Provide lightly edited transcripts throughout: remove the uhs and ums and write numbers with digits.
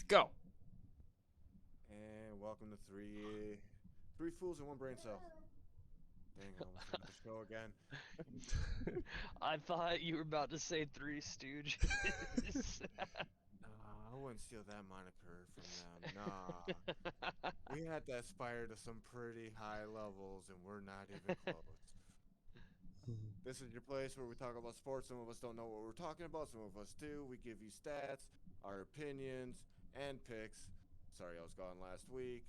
Go. And welcome to three fools and one brain cell. Dang, I almost forgot the show again. I thought you were about to say Three Stooges. Nah, I wouldn't steal that moniker from them. Nah, we had to aspire to some pretty high levels, and we're not even close. This is your place where we talk about sports. Some of us don't know what we're talking about. Some of us do. We give you stats, our opinions, and picks. Sorry, I was gone last week.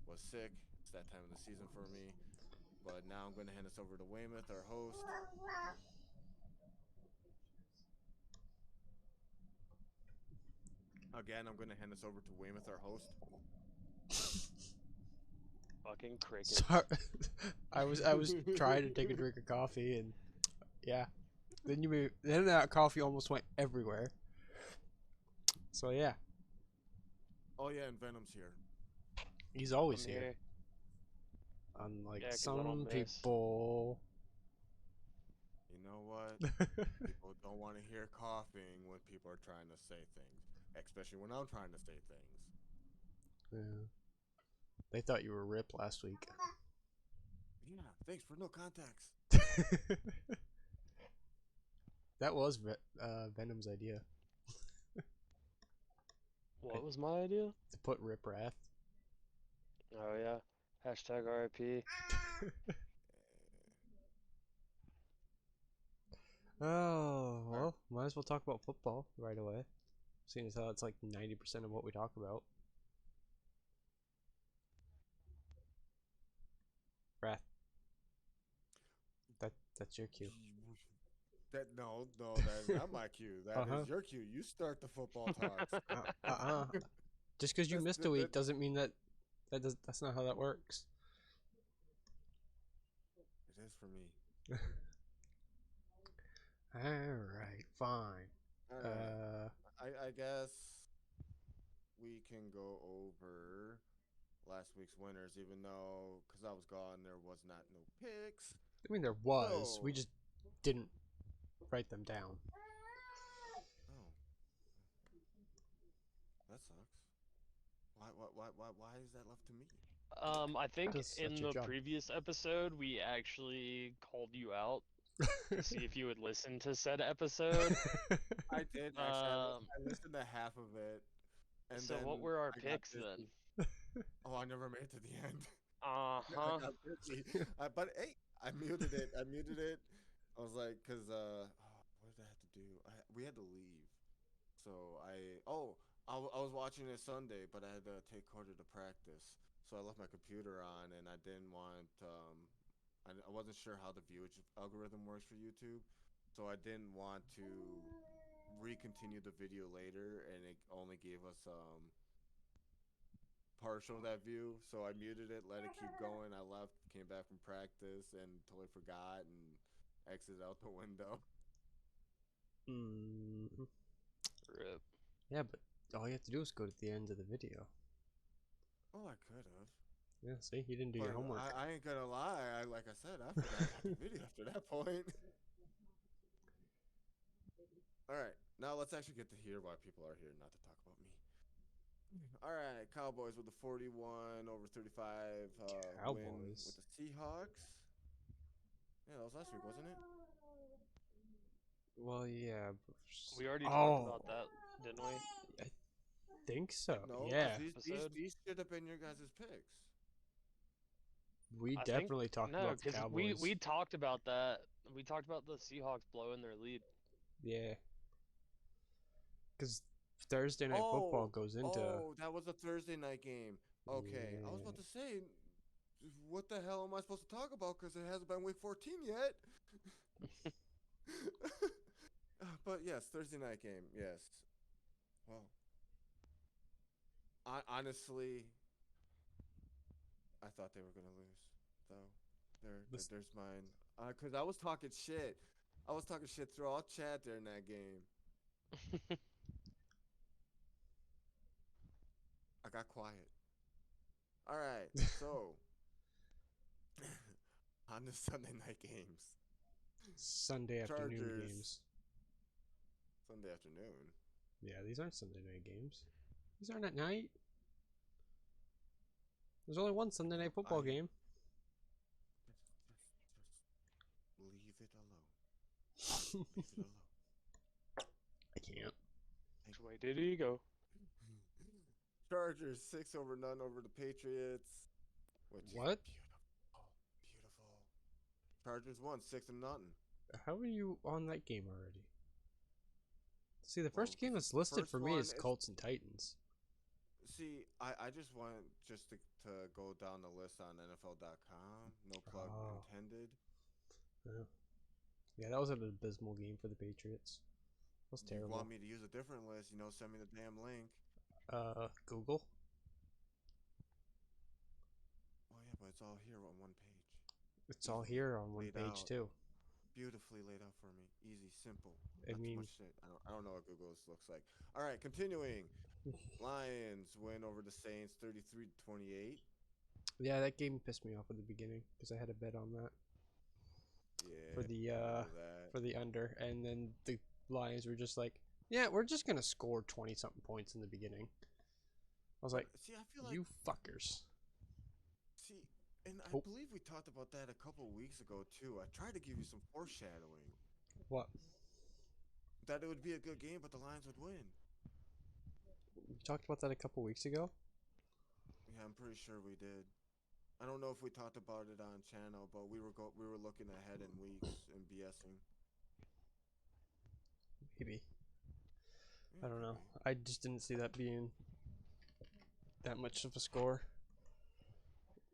Was sick. It's that time of the season for me. But now I'm going to hand this over to Weymouth, our host. Again, I'm going to hand this over to Weymouth, our host. Fucking crickets. Sorry. I was trying to take a drink of coffee and yeah. Then that coffee almost went everywhere. So yeah, Oh yeah, and Venom's here. he's always I'm here. here. Unlike Yeah, 'cause I some don't miss. people. You know what? People don't want to hear coughing when people are trying to say things, especially when I'm trying to say things. Yeah. They thought you were Rip last week. Yeah, thanks for no contacts. That was Venom's idea What was my idea? to put Rip Wrath. Oh yeah. Hashtag RIP. Oh well, might as well talk about football right away, seeing as how it's like 90% of what we talk about. Wrath. That's your cue. No, that is not my cue. That Uh-huh. is your cue. You start the football talks. Just because you That's, missed a that, week that, doesn't mean that's not how that works. it is for me. All right, fine. All right. I guess we can go over last week's winners, even though because I was gone, there was not no picks. I mean there was. We So, just didn't write them down. oh, that sucks. Why is that left to me? I think Because that's in your the job. previous episode we actually called you out to see if you would listen to said episode. I did actually. Um, I listened to half of it, and so what then were our I got picks busy. then? Oh, I never made it to the end. I Uh-huh. got busy. But hey, I muted it. I muted it. I was like, cause what did I have to do? We had to leave. So I was watching it Sunday, but I had to take Carter to practice. So I left my computer on, and I didn't want I wasn't sure how the viewage algorithm works for YouTube, so I didn't want to recontinue the video later, and it only gave us partial of that view. So I muted it, let it keep going. I left, came back from practice, and totally forgot and exited out the window. Mhm. Rip. Yeah, but all you have to do is go to the end of the video. Oh, I could have. Yeah, see, you didn't do your But homework. I ain't gonna lie. Like I said, I forgot about the video after that point. All right, now let's actually get to hear why people are here, not to talk about me. All right, Cowboys with the 41 over 35 win with Cowboys. the Seahawks. Yeah, that was last week, wasn't it? Well, yeah. We already talked Oh, about that, didn't we? I think so. No, because Yeah, Episode? these should have been your guys' picks. we I think definitely talked no, about the because Cowboys. we talked about that. We talked about the Seahawks blowing their lead. Yeah, because Thursday night football Oh, goes into. oh, that was a Thursday night game. Okay, I was Yeah. about to say, what the hell am I supposed to talk about? Because it hasn't been week 14 yet. But yes, Thursday night game. Yes. Well, honestly, I thought they were gonna lose. Though, This, there's mine. Cause I was talking shit. I was talking shit through all chat during that game. I got quiet. All right, so on the Sunday night games, Sunday afternoon Chargers games. Sunday afternoon. Yeah, these aren't Sunday night games. These aren't at night. There's only one Sunday night football game. Just leave it alone. Leave it alone. I can't. Which way did he go? Chargers 6 over none over the Patriots. Which is What? beautiful. Beautiful. Chargers won 6 and nothing. How are you on that game already? See, the first Well, game that's listed first for me one is is- Colts and Titans. See, I just want just to go down the list on NFL.com. No plug Oh. intended. Yeah, that was an abysmal game for the Patriots. That was You terrible. want me to use a different list? Send me the damn link. Google. Oh yeah, but it's all here on one page. It's all here on one Laid page out. too. Beautifully laid out for me. Easy, simple. I Not too mean- much shit. I don't know what Google looks like. All right, continuing. Lions win over the Saints 33-28. Yeah, that game pissed me off at the beginning because I had a bet on that Yeah. for the I know that. for the under, and then the Lions were just like, "Yeah, we're just gonna score 20 something points in the beginning." I was like, See, I feel like "You fuckers!" see, and I Oh. believe we talked about that a couple weeks ago too. I tried to give you some foreshadowing What? that it would be a good game, but the Lions would win. We talked about that a couple weeks ago. Yeah, I'm pretty sure we did. I don't know if we talked about it on channel, but we were looking ahead in weeks and BSing. Maybe. Yeah, I don't could know. be. I just didn't see that being that much of a score.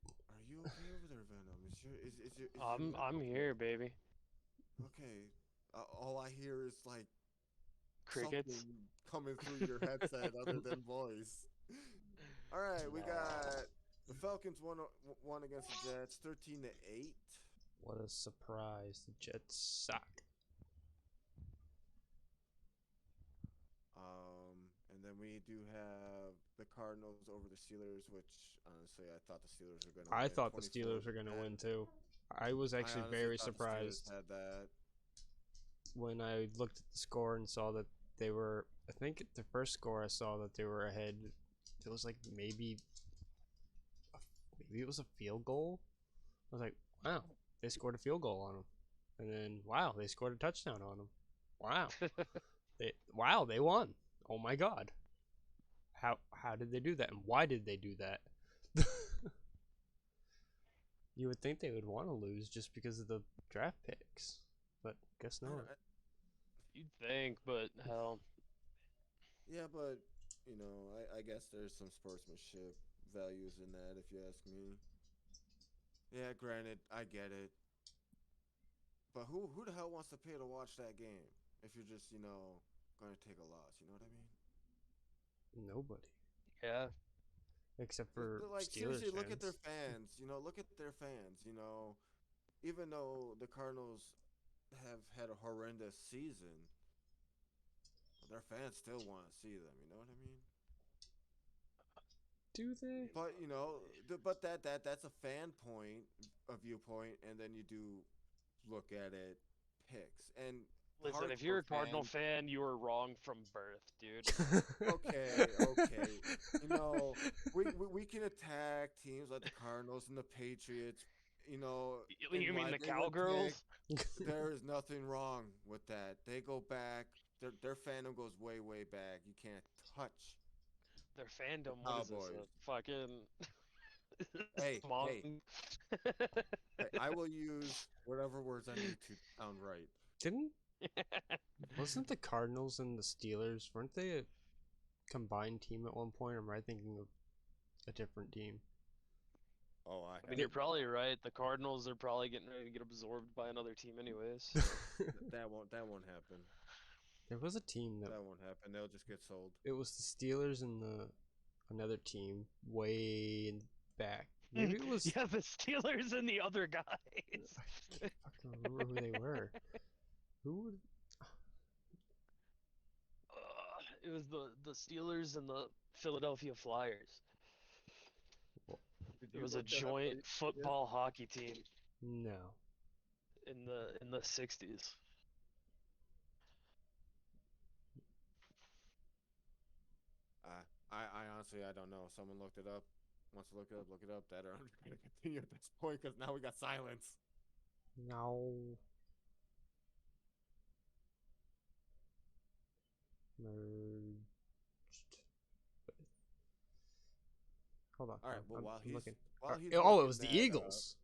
Are you okay over there, Venom? Is your I'm okay? here, baby. Okay. All I hear is like Crickets. something coming through your headset other than voice. All right, we got the Falcons won against the Jets 13-8. What a surprise! The Jets suck. And then we do have the Cardinals over the Steelers, which honestly I thought the Steelers were going to win. I thought the Steelers were gonna 24-10. win too. I was I actually honestly very thought the Steelers surprised had that. when I looked at the score and saw that they were. I think the first score I saw that they were ahead. It was like maybe it was a field goal. I was like, wow, they scored a field goal on them, and then wow, they scored a touchdown on them. Wow, they won. Oh my god, how did they do that, and why did they do that? You would think they would want to lose just because of the draft picks, but guess not. You'd think, but hell, Yeah, but I guess there's some sportsmanship values in that, if you ask me. Yeah, granted, I get it. But who the hell wants to pay to watch that game if you're just going to take a loss? You know what I mean? Nobody yeah. except for But, like, Steelers seriously, look at their fans. fans. Look at their fans. Even though the Cardinals have had a horrendous season, their fans still want to see them. You know what I mean? Do they? But that's a fan point, a viewpoint, and then you do look at it, picks, and Listen, if you're a hardcore Cardinal fans- fan, you were wrong from birth, dude. Okay. We can attack teams like the Cardinals and the Patriots. You and mean why the they would Cowgirls? pick. There is nothing wrong with that. They go back. Their fandom goes way, way back. You can't touch. Their fandom, what is this? Cowboys. A fucking Hey, Smog- Hey, I will use whatever words I need to sound right. Wasn't the Cardinals and the Steelers, weren't they a combined team at one point, or am I thinking of a different team? Oh, I mean, you're probably right. The Cardinals are probably getting ready to get absorbed by another team, anyways. that won't happen. There was a team that That won't happen. They'll just get sold. it was the Steelers and another team way in back. Maybe it was. Yeah, the Steelers and the other guys. I can't fucking remember who they were. Who would? It was the Steelers and the Philadelphia Flyers. It was a joint football hockey team No. in the 60s. honestly, I don't know. Someone looked it up. Wants to look it up, look it up. That or I'm just gonna continue at this point because now we got silence. No. Merged. Hold on. All right. Well, I'm while he's looking. while he's Oh, it looking was the that up- Eagles.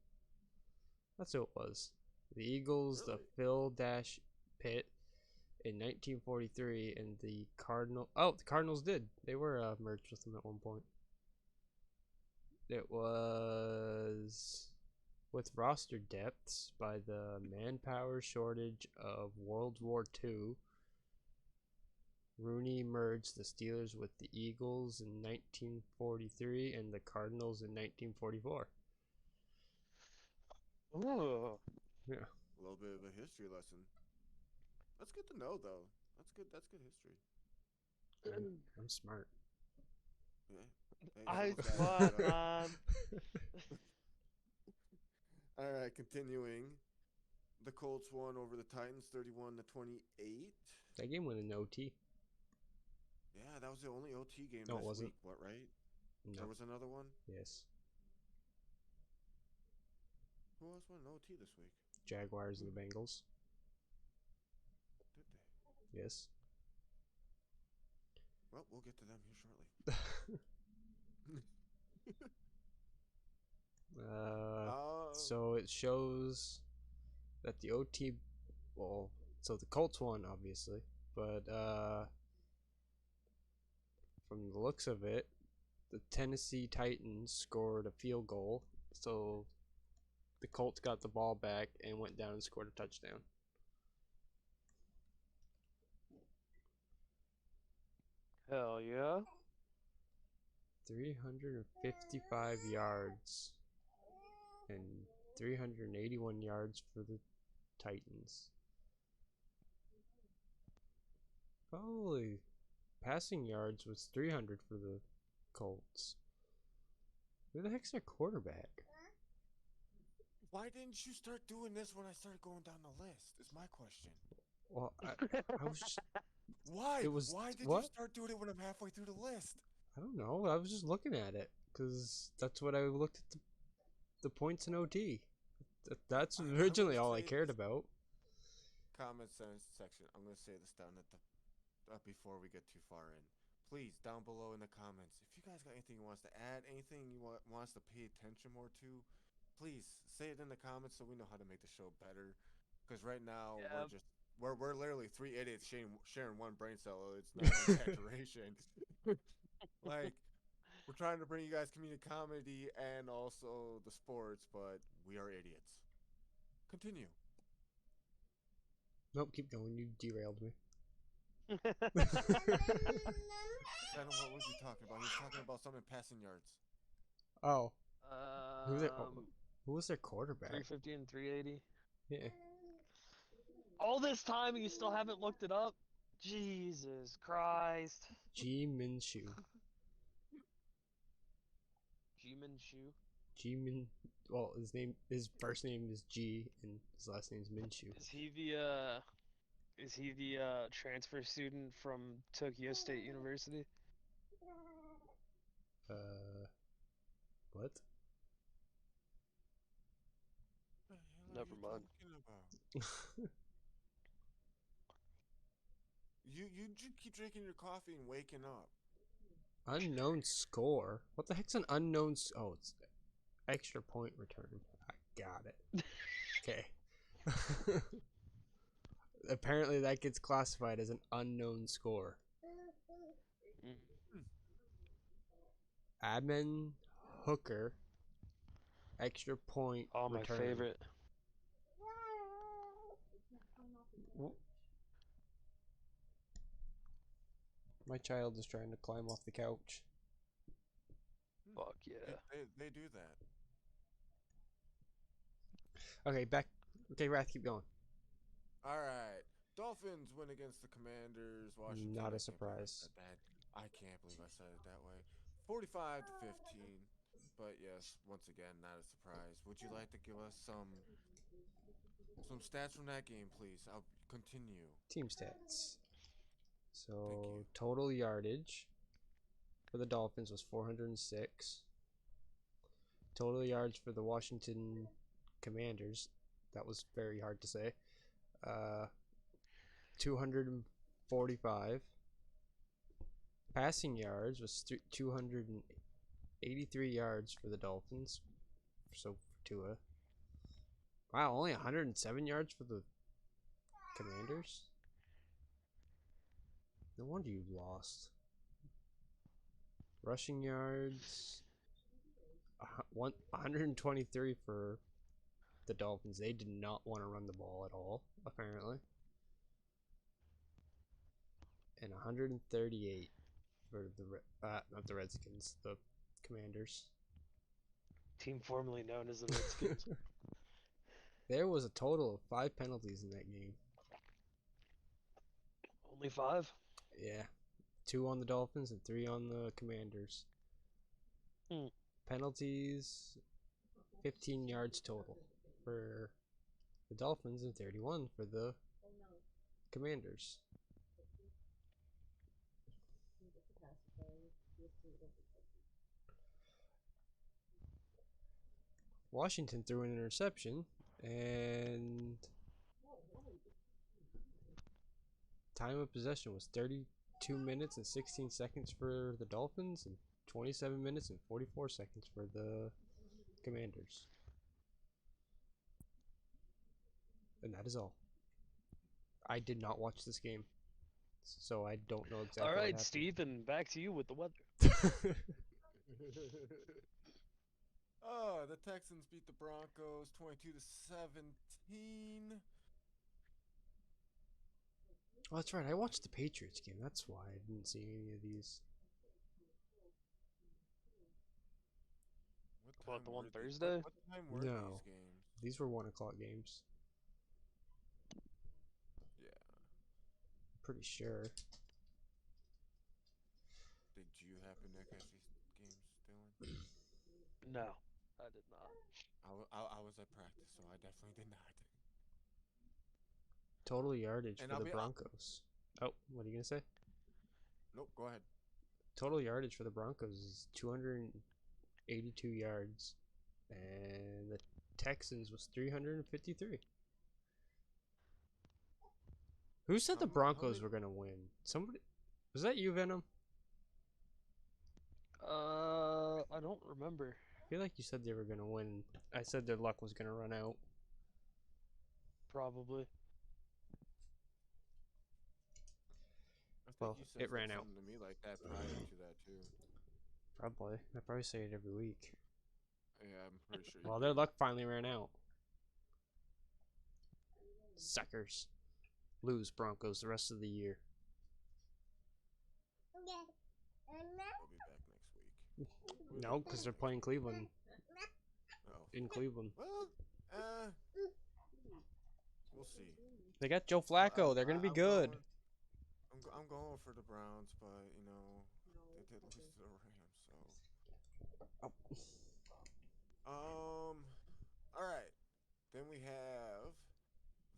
That's who it was. The Eagles, the Really? Phil Dash Pitt in 1943, and the Cardinal. Oh, the Cardinals did. They were merged with them at one point. It was with roster depths by the manpower shortage of World War II. Rooney merged the Steelers with the Eagles in 1943 and the Cardinals in 1944. Ooh. Yeah. A little bit of a history lesson. That's good to know, though. That's good. That's good history. I'm smart. Yeah. Hey, I someone's got it, thought, you know? man. All right, continuing. The Colts won over the Titans 31-28. That game went in OT. Yeah, that was the only OT game No, it this wasn't. week. What, right? No. There was another one? Yes. Who else won OT this week? Jaguars and the Bengals. Did they? Yes. Well, we'll get to them here shortly. So it shows that the OT, well, so the Colts won obviously, but from the looks of it, the Tennessee Titans scored a field goal, so the Colts got the ball back and went down and scored a touchdown. Hell yeah. 355 yards and 381 yards for the Titans. Holy, passing yards was 300 for the Colts. Who the heck's their quarterback? Why didn't you start doing this when I started going down the list? Is my question. Well, I was just, Why? It was- Why did what? you start doing it when I'm halfway through the list? I don't know. I was just looking at it because that's what I looked at the points in OT. That's I would originally all I say cared this- about. Comment section. I'm gonna say this down at the before we get too far in. Please, down below in the comments, if you guys got anything you want us to add, anything you want us to pay attention more to, please say it in the comments so we know how to make the show better. Because right now Yeah. we're literally three idiots sharing one brain cell. It's not an exaggeration. Like, we're trying to bring you guys comedic comedy and also the sports, but we are idiots. Continue. Nope, keep going. You derailed me. Shannon, what was he talking about? He was talking about something passing yards. Oh, who was their Um, quarterback? 350 and 380. Yeah. All this time and you still haven't looked it up? Jesus Christ. G Minshew. G-Man Shoe? G Min. Well, his first name is G, and his last name is Minshew. Is he the transfer student from Tokyo State University? What? What the hell are Never you mind. talking about? You keep drinking your coffee and waking up. Unknown score. What the heck's an unknown? Oh, it's extra point return. I got it. Okay. Apparently, that gets classified as an unknown score. Mm. Admin Hooker. Extra point. Oh, my return. favorite. My child is trying to climb off the couch. Fuck yeah. They do that. Okay, back. Okay, Wrath, keep going. All right. Dolphins win against the Commanders. Washington. Not a I can't believe I surprise. said that. I can't believe I said it that way. 45-15. But yes, once again, not a surprise. Would you like to give us some stats from that game, please? I'll continue. Team stats. So you. total yardage. for the Dolphins was 406. Total yards for the Washington Commanders, that was very hard to say, 245. Passing yards was 283 yards for the Dolphins, so for Tua. Wow, only 107 yards for the Commanders? No wonder you lost. Rushing yards, 123 for the Dolphins. They did not want to run the ball at all, apparently. And 138 for the not the Redskins, the Commanders. Team formerly known as the Redskins. There was a total of 5 penalties in that game. Only 5? Yeah, 2 on the Dolphins and 3 on the Commanders. Penalties, 15 yards total for the Dolphins and 31 for the Commanders. Washington threw an interception, and time of possession was 32 minutes and 16 seconds for the Dolphins and 27 minutes and 44 seconds for the Commanders. And that is all. I did not watch this game, so I don't know exactly All what right, happened. Steve, and back to you with the weather. Oh, the Texans beat the Broncos 22-17. Oh, that's right. I watched the Patriots game. That's why I didn't see any of these. What, the one were Thursday? What time were No. these games? These were 1 o'clock games. Yeah. Pretty sure. Did you happen to catch these games, Dylan? No, I did not. I was at practice, so I definitely did not. Total yardage And for I'll the be- Broncos. Oh, what are you going to say? Nope, go ahead. Total yardage for the Broncos is 282 yards. And the Texans was 353. Who said the How Broncos many- were going to win? Somebody. Was that you, Venom? I don't remember. I feel like you said they were going to win. I said their luck was going to run out. Probably. I think Well, you said it ran out. something to me like that prior to that too. Probably. I probably say it every week. Yeah, I'm pretty sure. you Well, did. their luck finally ran out. Suckers. Lose Broncos the rest of the year. We'll be back next week. No, because they're playing Cleveland. Oh. In Cleveland. Well, we'll see. They got Joe Flacco. They're going to be good. I'm going for the Browns, but you know they did lose to the Rams, so. All right. Then we have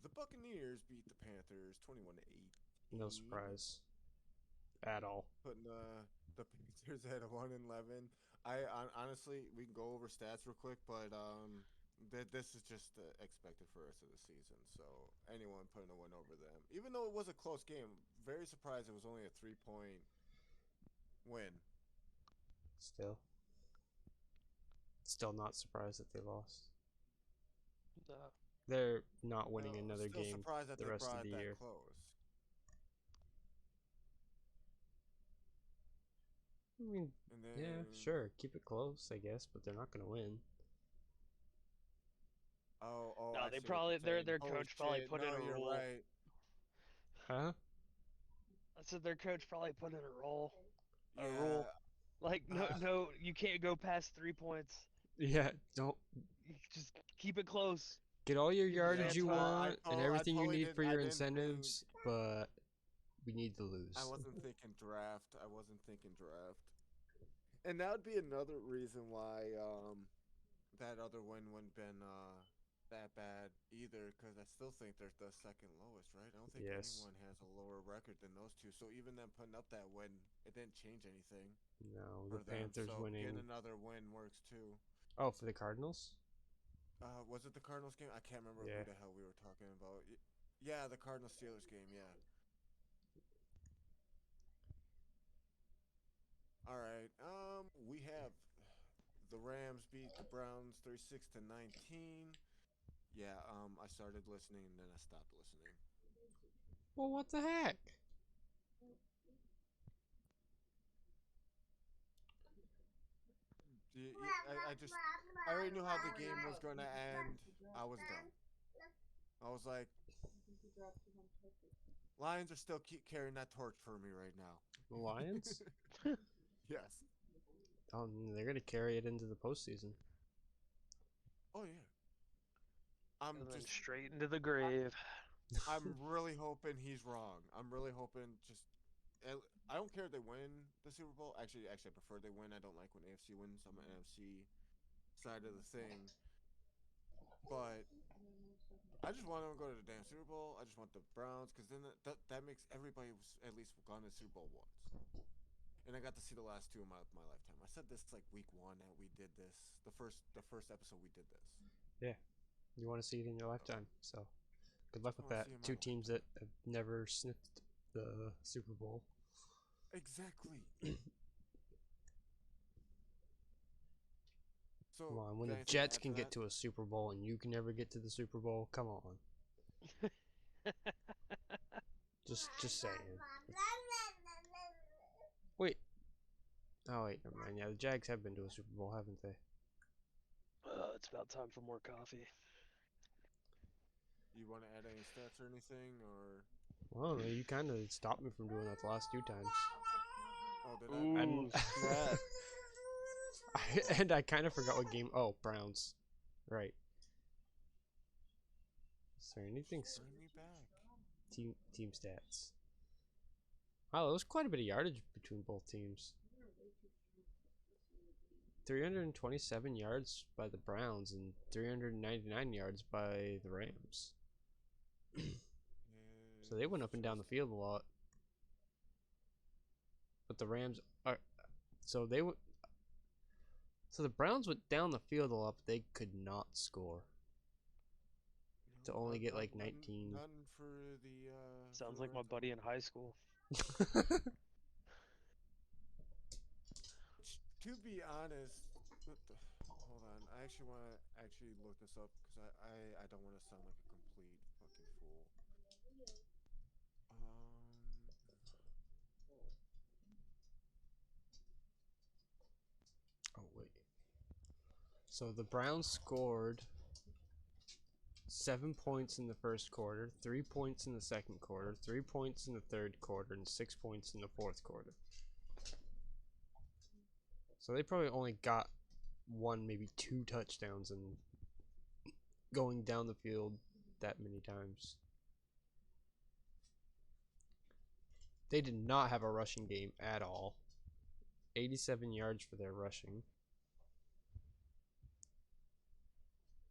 the Buccaneers beat the Panthers 21-8. No surprise. At all. Putting the Panthers at 1-11. Honestly, we can go over stats real quick, but this is just expected for us of the season. So anyone putting a win over them, even though it was a close game, very surprised it was only a 3-point win. Still not surprised that they lost. No. They're not winning No, another still game surprised that the they rest of brought the that year. close. I mean, And then, yeah, sure, keep it close, I guess, but they're not going to win. Oh, No, I they see what probably- you're their saying. Holy coach probably shit, put in no, a you're rule. Right. Huh? I said their coach probably put in a rule. A Yeah, rule. Like, Uh, no, you can't go past 3 points. Yeah, don't You just keep it close. get all your Yeah, yardage you I want and everything you totally need for didn't- I your didn't think- incentives, but we need to lose. I wasn't thinking draft. And that would be another reason why that other win wouldn't been that bad either, because I still think they're the second lowest, right? I don't think Yes. anyone has a lower record than those two. So even them putting up that win, it didn't change anything No, the for them. Panthers So getting winning. another win works too. Oh, for the Cardinals? Was it the Cardinals game? I can't remember who Yeah. the hell we were talking about. Yeah, the Cardinals Steelers game. Yeah. All right. We have the Rams beat the Browns 36-19. Yeah. I started listening and then I stopped listening. Well, what the heck? I already knew how the game was going to end. I was done. I was like, Lions are still keep carrying that torch for me right now. The Lions? Yes. They're gonna carry it into the postseason. Oh yeah. I'm And then just. straight into the grave. I'm really hoping he's wrong. I'm really hoping just. I don't care if they win the Super Bowl. Actually, I prefer they win. I don't like when AFC wins. I'm an NFC side of the thing. But I just want them to go to the damn Super Bowl. I just want the Browns because then that makes everybody at least gone to the Super Bowl once. And I got to see the last two of my lifetime. I said this like week 1 that we did this. The first episode we did this. Yeah. You want to see it in your lifetime, so good luck with wanna that. see it in my Two teams that have never sniffed the Super Bowl. Exactly. So Come on, when got the anything to Jets add can to get that? to a Super Bowl and you can never get to the Super Bowl, come on. Just saying. Wait. Oh wait, never mind. Yeah, the Jags have been to a Super Bowl, haven't they? It's about time for more coffee. You want to add any stats or anything, or Well, you kind of stopped me from doing that the last 2 times. oh, did Ooh, snap. And I kind of forgot what game. Oh, Browns. Right. Is there anything bring me back? team stats? Wow, there was quite a bit of yardage between both teams. 327 yards by the Browns and 399 yards by the Rams. So they went up and down the field a lot. But the Rams are so they went so the Browns went down the field a lot, but they could not score. To only get like 19. None for the. Sounds for like my Red buddy in high school. To be honest, hold on. I actually want to actually look this up because I don't want to sound like a complete fucking fool. Oh wait. So the Browns scored 7 points in the first quarter, 3 points in the second quarter, 3 points in the third quarter, and 6 points in the fourth quarter. So they probably only got 1, maybe 2 touchdowns and going down the field that many times. They did not have a rushing game at all. 87 yards for their rushing.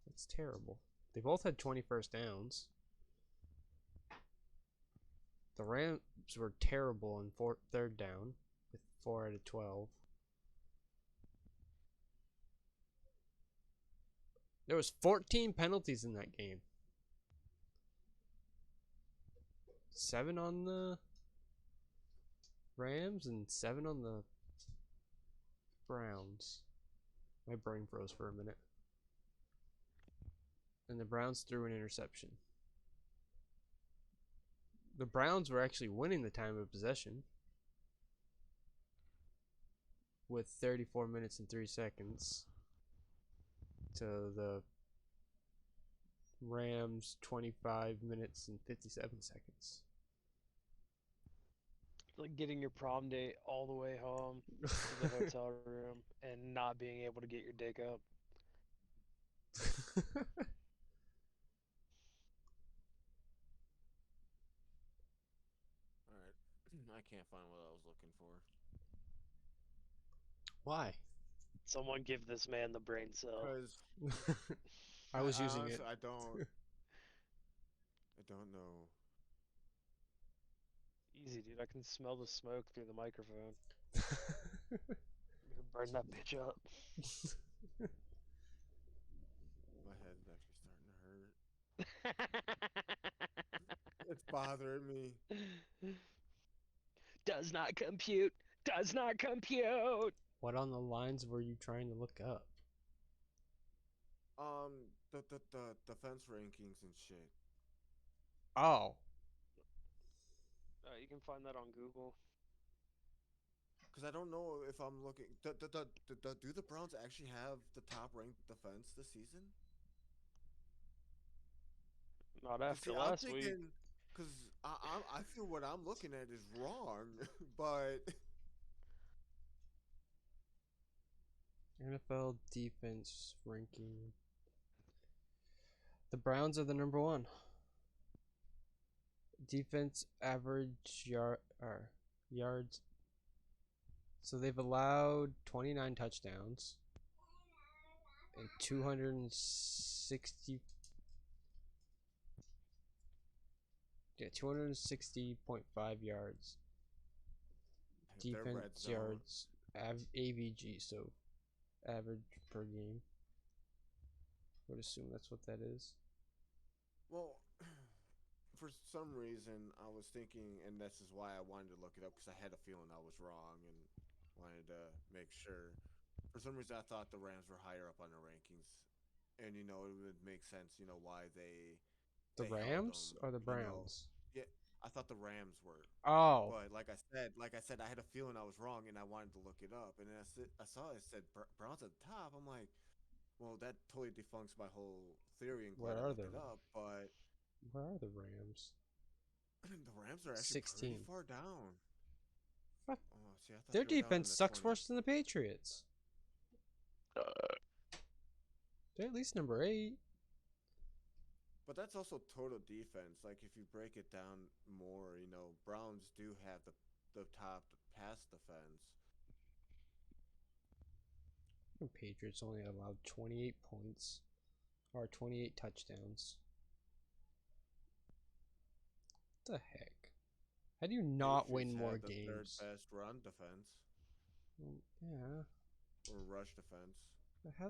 That's terrible. They both had 20 first downs. The Rams were terrible in third down with 4 out of 12. There was 14 penalties in that game. 7 on the Rams and 7 on the Browns. My brain froze for a minute. And the Browns threw an interception. The Browns were actually winning the time of possession with 34 minutes and 3 seconds to the Rams 25 minutes and 57 seconds. Like getting your prom date all the way home to the hotel room and not being able to get your dick up. All right, I can't find what I was looking for. Why? Someone give this man the brain cell. Because I was using honestly, it. I don't. I don't know. Easy, dude. I can smell the smoke through the microphone. I'm gonna burn that bitch up. My head's actually starting to hurt. It's bothering me. Does not compute. Does not compute. What on the lines were you trying to look up? The defense rankings and shit. Oh, You can find that on Google. Because I don't know if I'm looking. Do the Browns actually have the top ranked defense this season? Not 'Cause, after see, I'm last week. thinking. Because I feel what I'm looking at is wrong, but NFL defense ranking. The Browns are the number one. Defense average yards. So they've allowed 29 touchdowns and 260. Yeah, 260.5 yards. their red Defense zone. yards, AVG, so average per game. Would assume that's what that is. Well, for some reason, I was thinking, and this is why I wanted to look it up because I had a feeling I was wrong and wanted to make sure. For some reason, I thought the Rams were higher up on the rankings, and it would make sense. Why The they held Rams them. or the Browns? Yeah, I thought the Rams were. Oh, But like I said, I had a feeling I was wrong, and I wanted to look it up. And then I saw it said Browns at the top. I'm like, well, that totally defunks my whole theory, and glad where I are looked the it up. But Rams? the Rams are actually 16. pretty far down. Fuck. Oh, see, I thought Their they were down in defense the sucks 20s. worse than the Patriots. They're at least number 8. But that's also total defense. Like if you break it down more, Browns do have the top pass defense. The Patriots only allowed 28 points or 28 touchdowns. What the heck? How do you not win Patriots more have the games? third best run defense Yeah. or rush defense. But how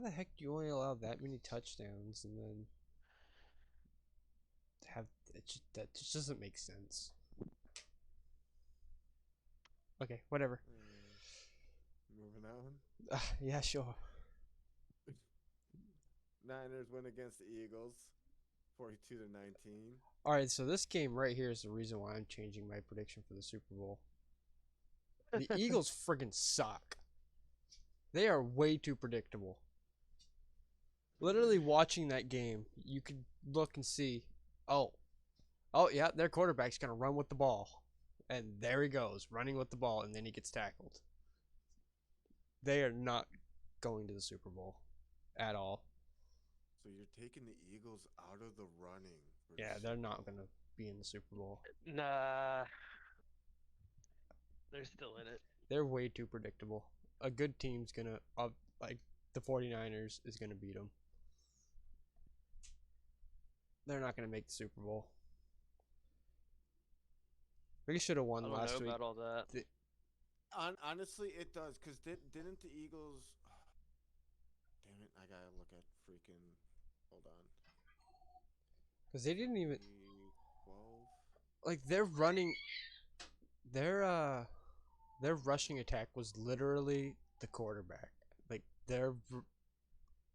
the heck do you only allow that many touchdowns and then have that just doesn't make sense. Okay, whatever. Moving on. Yeah, sure. Niners win against the Eagles, 42-19. All right, so this game right here is the reason why I'm changing my prediction for the Super Bowl. The Eagles friggin' suck. They are way too predictable. Literally watching that game, you could look and see, oh yeah, their quarterback's gonna run with the ball, and there he goes running with the ball, and then he gets tackled. They are not going to the Super Bowl at all. So you're taking the Eagles out of the running. Yeah, they're not gonna be in the Super Bowl. Nah. They're still in it. They're way too predictable. A good team's gonna, like the 49ers, is gonna beat them. They're not gonna make the Super Bowl. We should have won last week. I don't know about all that. Honestly, it does, because didn't the Eagles... Damn it, I gotta look at freaking... Hold on. Because they didn't even... 12? Like, their running... Their rushing attack was literally the quarterback. Like, their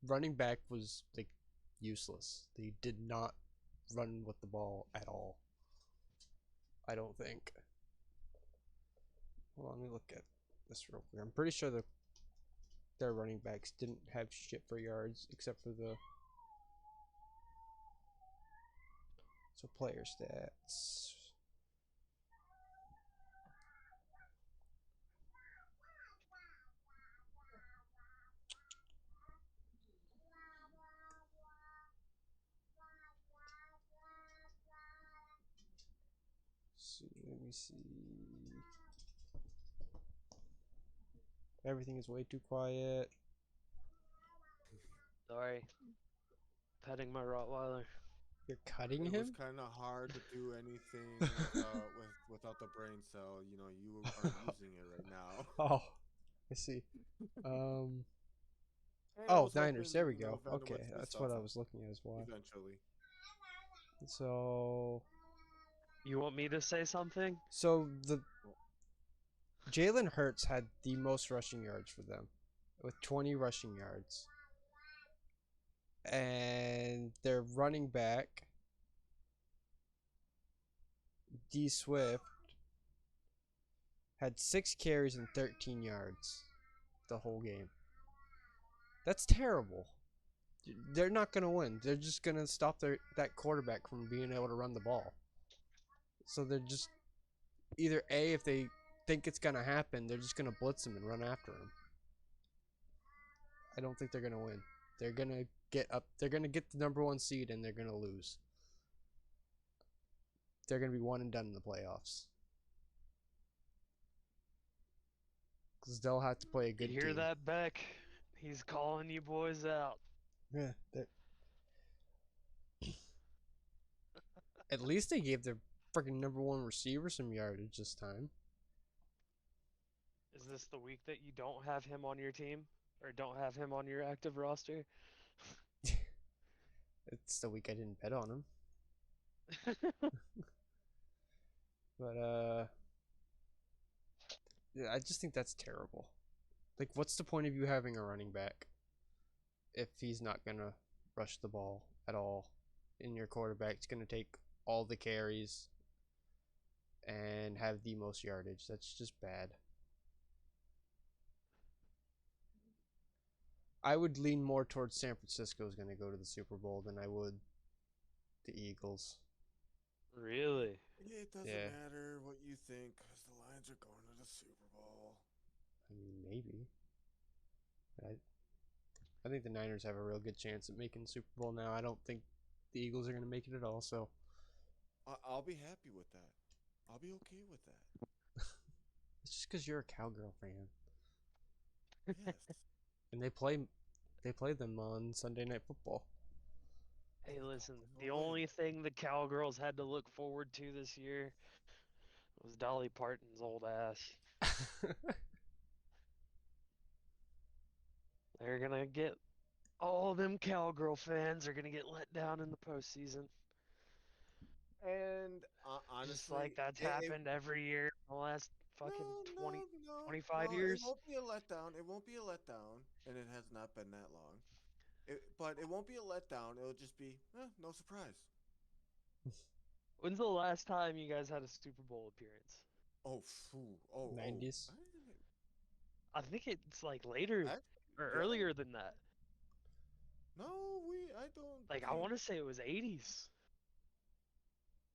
running back was, like, useless. They did not run with the ball at all. I don't think. Well, let me look at this real quick. I'm pretty sure their running backs didn't have shit for yards except for the... So player stats. Let me see. Everything is way too quiet. Sorry. Petting my Rottweiler. You're cutting It was him? kind of hard to do anything without the brain cell. You know, you are using it right now. Oh, I see. Um. And I Oh, was Niners. hoping, There we you know, go. Vander would Okay, twist that's off what I was looking at as well. eventually. So, You want me to say something? the Jalen Hurts had the most rushing yards for them, with 20 rushing yards, and their running back D Swift had 6 carries and 13 yards the whole game. That's terrible. They're not gonna win. They're just gonna stop that quarterback from being able to run the ball. So they're just either A, if they think it's gonna happen, they're just gonna blitz him and run after him. I don't think they're gonna win. They're gonna get up. They're gonna get the #1 seed and they're gonna lose. They're gonna be one and done in the playoffs because they'll have to play a You good hear team. that, Beck? He's calling you boys out. Yeah. At least they gave their freaking #1 receiver some yardage this time. Is this the week that you don't have him on your team? Or don't have him on your active roster? It's the week I didn't bet on him. But yeah, I just think that's terrible. Like, what's the point of you having a running back if he's not gonna rush the ball at all, and your quarterback's gonna take all the carries and have the most yardage? That's just bad. I would lean more towards San Francisco is gonna go to the Super Bowl than I would the Eagles. Really? It doesn't Yeah. matter what you think, because the Lions are going to the Super Bowl. I mean, maybe. I think the Niners have a real good chance at making the Super Bowl now. I don't think the Eagles are going to make it at all, so I'll be happy with that. I'll be okay with that. it's just because you're a Cowgirl fan. Yes. And they play them on Sunday Night Football. Hey, listen, No the way. only thing the Cowgirls had to look forward to this year was Dolly Parton's old ass. They're gonna get all them Cowgirl fans are gonna get let down in the postseason. And Just honestly, like that's happened every year in the last fucking 20, 25 no. It years. won't be a letdown. It won't be a letdown, and it has not been that long. But it won't be a letdown. It'll just be no surprise. When's the last time you guys had a Super Bowl appearance? Oh, 90s. I think it's like later or yeah. earlier than that. No, I don't. Like I want to say it was 80s.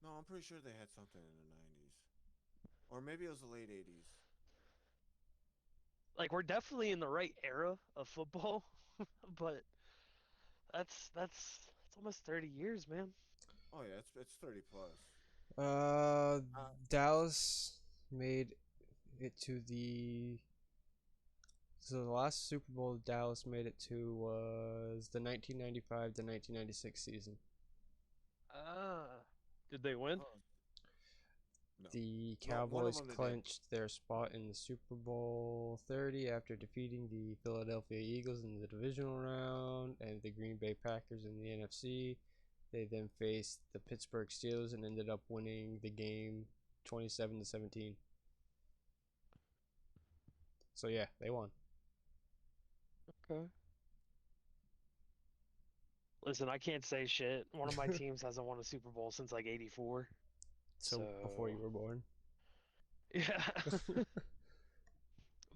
No, I'm pretty sure they had something in the 90s, or maybe it was the late 80s. Like we're definitely in the right era of football, but that's almost 30 years, man. Oh yeah, it's 30 plus. Dallas made it to the. So the last Super Bowl Dallas made it to was the 1995 to 1996 season. Did they win? Oh, no. The No, one of Cowboys them they did. clinched their spot in the Super Bowl 30 after defeating the Philadelphia Eagles in the divisional round and the Green Bay Packers in the NFC. They then faced the Pittsburgh Steelers and ended up winning the game 27-17. So yeah, they won. Okay. Listen, I can't say shit. One of my teams hasn't won a Super Bowl since like '84. So before you were born. Yeah.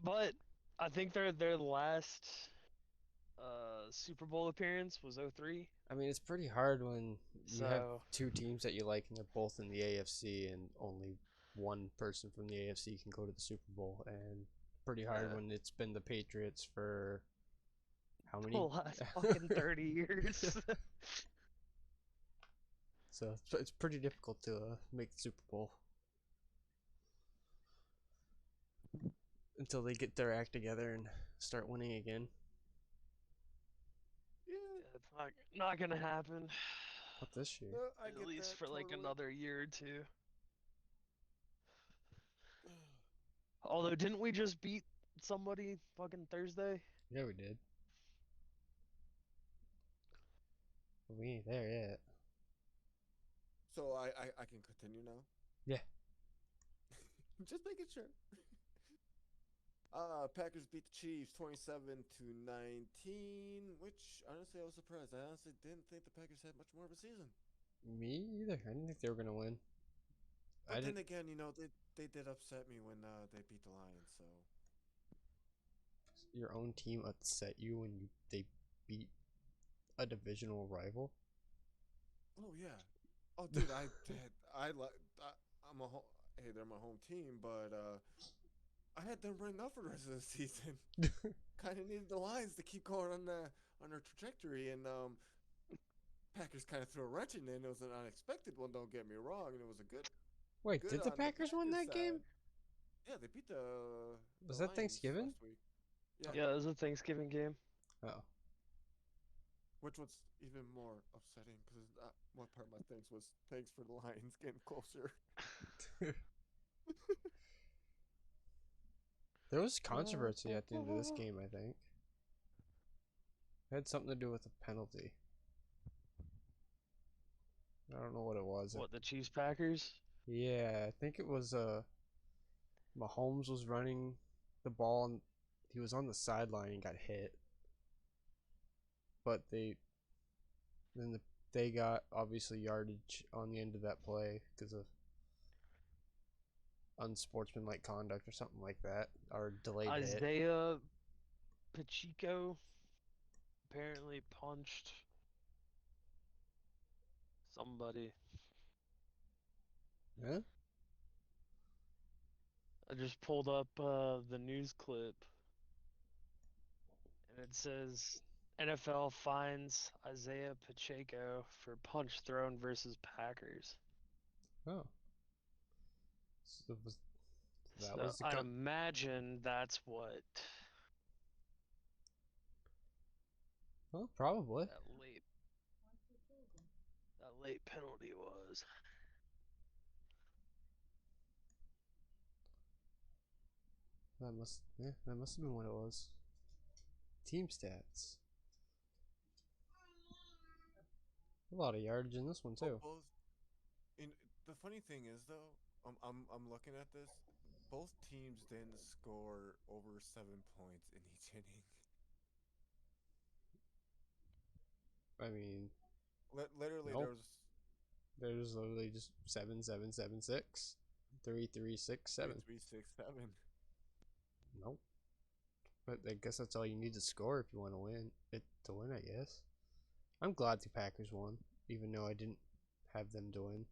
But I think their last Super Bowl appearance was '03. I mean, it's pretty hard when you have So two teams that you like and they're both in the AFC and only one person from the AFC can go to the Super Bowl, and pretty hard Yeah. when it's been the Patriots for how many? the last fucking 30 years. So it's pretty difficult to make the Super Bowl until they get their act together and start winning again. Yeah, Not gonna happen. Not this year. I At get least that for like totally. another year or two. Although, didn't we just beat somebody fucking Thursday? Yeah, we did. But we ain't there yet. So I can continue now. Yeah. Just making sure. Packers beat the Chiefs 27-19, which honestly I was surprised. I honestly didn't think the Packers had much more of a season. Me either. I didn't think they were gonna win. But I then didn't. again, they did upset me when they beat the Lions. So Your own team upset you when they beat a divisional rival. oh yeah, oh dude, I did. I like. I'm a hey, they're my home team, but I had them written up for the rest of the season. Kind of needed the Lions to keep going on their trajectory, and Packers kind of threw a wrench in it. And it was an unexpected one. Don't get me wrong, and it was a Wait, good did the on the Packers win Packers that game? side. Yeah, they beat the Was that Lions Thanksgiving? last week. Yeah, Yeah, it was a Thanksgiving game. Oh. which was even more upsetting because one part of my thanks was thanks for the Lions getting closer. There was controversy at the end of this game, I think. It had something to do with a penalty. I don't know what it was. What, the Chiefs Packers? Yeah, I think it was Mahomes was running the ball and he was on the sideline and got hit. But they got obviously yardage on the end of that play because of unsportsmanlike conduct or something like that, or delayed hit. Isaiah Pacheco apparently punched somebody. Huh? I just pulled up the news clip, and it says NFL fines Isaiah Pacheco for punch thrown versus Packers. Oh. So that So was the I'd imagine that's what Well, probably. that late penalty was. That must have been what it was. Team stats. A lot of yardage in this one too. Both. In the funny thing is though, I'm looking at this. Both teams didn't score over 7 points in each inning. I mean, Literally, nope. There's literally just 7-7-7-6, 3-3-6-7. 3-3-6-7. Nope. But I guess that's all you need to score if you want to win. I guess. I'm glad the Packers won, even though I didn't have them to win.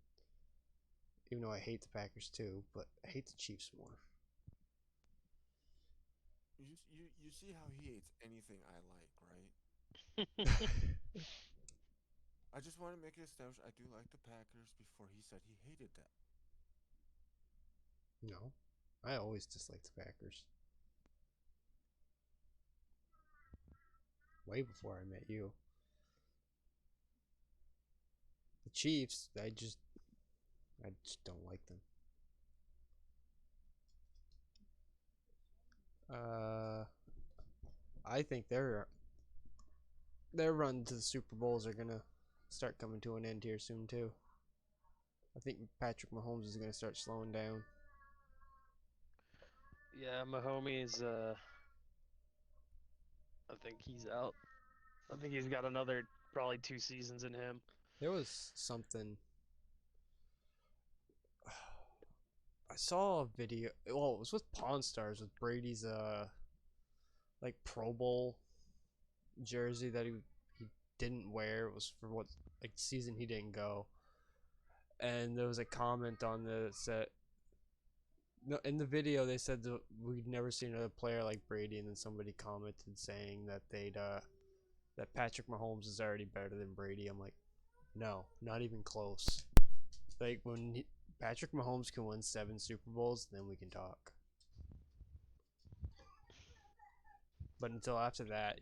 Even though I hate the Packers too, but I hate the Chiefs more. You see how he hates anything I like, right? I just want to make it established I do like the Packers before he said he hated them. No, I always disliked the Packers. Way before I met you. The Chiefs, I just don't like them. I think their run to the Super Bowls are gonna start coming to an end here soon too. I think Patrick Mahomes is gonna start slowing down. Yeah, Mahomes, I think he's out. I think he's got another probably 2 seasons in him. There was something. I saw a video. Well, it was with Pawn Stars with Brady's like Pro Bowl jersey that he didn't wear. It was for what like season he didn't go. And there was a comment on the set. No, in the video they said that we'd never seen another player like Brady, and then somebody commented saying that that Patrick Mahomes is already better than Brady. I'm like, no, not even close. Like when Patrick Mahomes can win 7 Super Bowls, then we can talk. But until after that,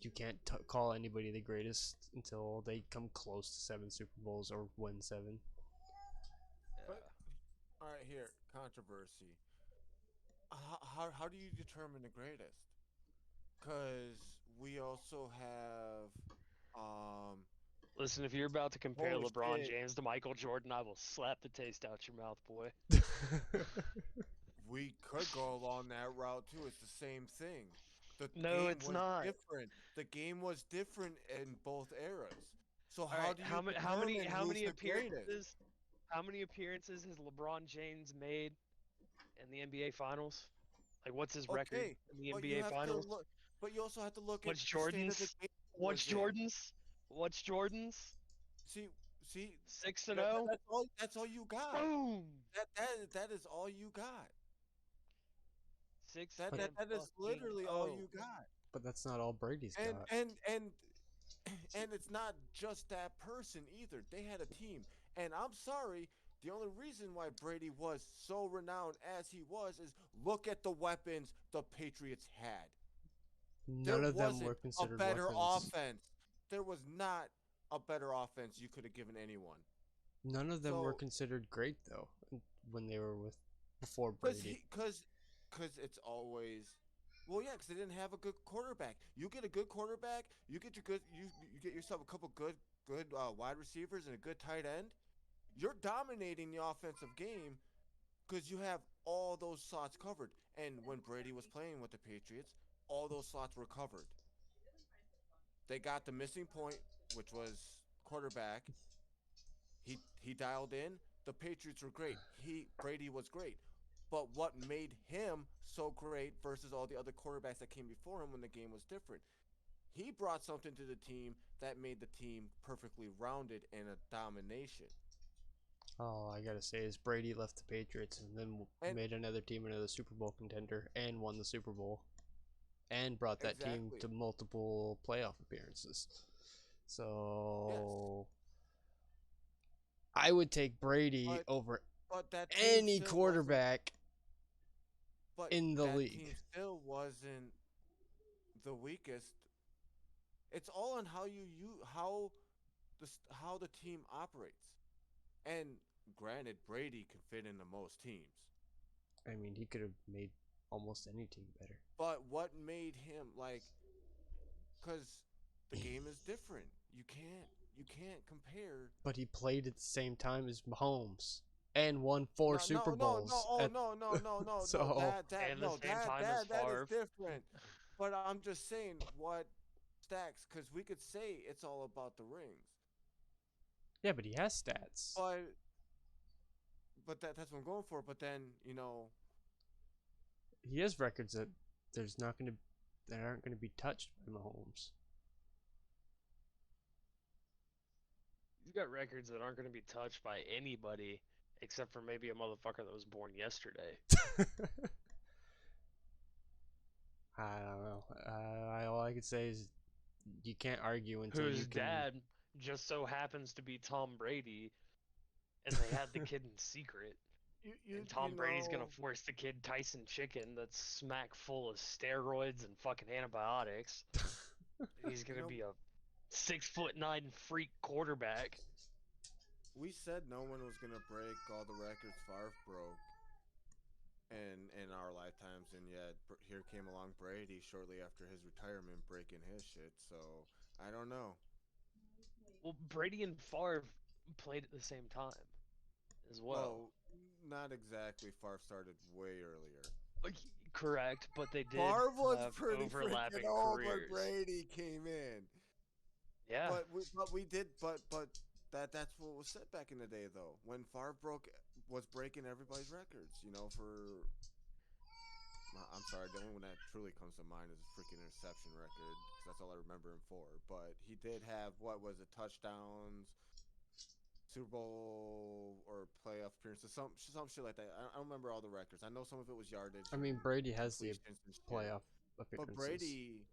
you can't call anybody the greatest until they come close to 7 Super Bowls or win 7. But all right, here controversy. How do you determine the greatest? Because we also have Listen, if you're about to compare holy LeBron shit, James to Michael Jordan, I will slap the taste out your mouth, boy. we could go along that route too. It's the same thing. The No, game it's was not. different. The game was different in both eras. So All how right, do you determine how who's many the greatest? appearances how many appearances has LeBron James made in the NBA Finals? Like, what's his record Okay, in the but you NBA have to Finals? look. But you also have to look at What's the state of the Jordan's? game he What's was in. Jordan's? What's Jordan's? See, see, 6 and 0. that's all. That's all you got. Boom. That is all you got. Six But and That is fucking literally all oh. you got. but that's not all Brady's And got. and and and it's not just that person either. They had a team. And I'm sorry, the only reason why Brady was so renowned as he was is look at the weapons the Patriots had. There None of them wasn't were a considered better weapons. offense. There was not a better offense you could have given anyone. None of them were So, considered great though when they were with before cause Brady. he, cause it's always, well, yeah, cause they didn't have a good quarterback. You get a good quarterback, you get you get yourself a couple good wide receivers and a good tight end. You're dominating the offensive game because you have all those slots covered. And when Brady was playing with the Patriots, all those slots were covered. They got the missing point, which was quarterback. He dialed in. The Patriots were great. Brady was great. But what made him so great versus all the other quarterbacks that came before him when the game was different? He brought something to the team that made the team perfectly rounded and a domination. All I gotta say is Brady left the Patriots and then And made another team another Super Bowl contender and won the Super Bowl and brought that team exactly. to multiple playoff appearances. Yes. So I would take Brady But over but that team any still wasn't quarterback but in the that league. team still wasn't the weakest. It's all on how the team operates. And granted, Brady can fit into most teams. I mean, he could have made almost any team better. But what made him like cuz the game is different. You can't compare. But he played at the same time as Mahomes and won 4 Super Bowls. Oh At, no. so And the same time as That is Favre. different. But I'm just saying what stacks cuz we could say it's all about the rings. yeah, but he has stats. But that's what I'm going for. But then, He has records that that aren't gonna be touched by Mahomes. He's got records that aren't going to be touched by anybody except for maybe a motherfucker that was born yesterday. I don't know. All I can say is you can't argue until you Whose can. dad just so happens to be Tom Brady, and they had the kid in secret. And Tom Brady's gonna force the kid Tyson Chicken that's smack full of steroids and fucking antibiotics. He's gonna be a 6'9" freak quarterback. we said no one was gonna break all the records Favre broke in our lifetimes, and yet here came along Brady shortly after his retirement, breaking his shit. So I don't know. Well, Brady and Favre played at the same time as well. Well, not exactly. Favre started way earlier. Like, correct, but they did Favre was have pretty overlapping freaking old when careers. Brady came in. Yeah. But we did that's what was said back in the day though. When Favre was breaking everybody's records, I'm sorry, the only one that truly comes to mind is a freaking interception record because that's all I remember him for. But he did have what was it, touchdowns, Super Bowl or playoff appearances, some shit like that. I don't remember all the records. I know some of it was yardage. I mean, Brady has the completions and shit. playoff But appearances.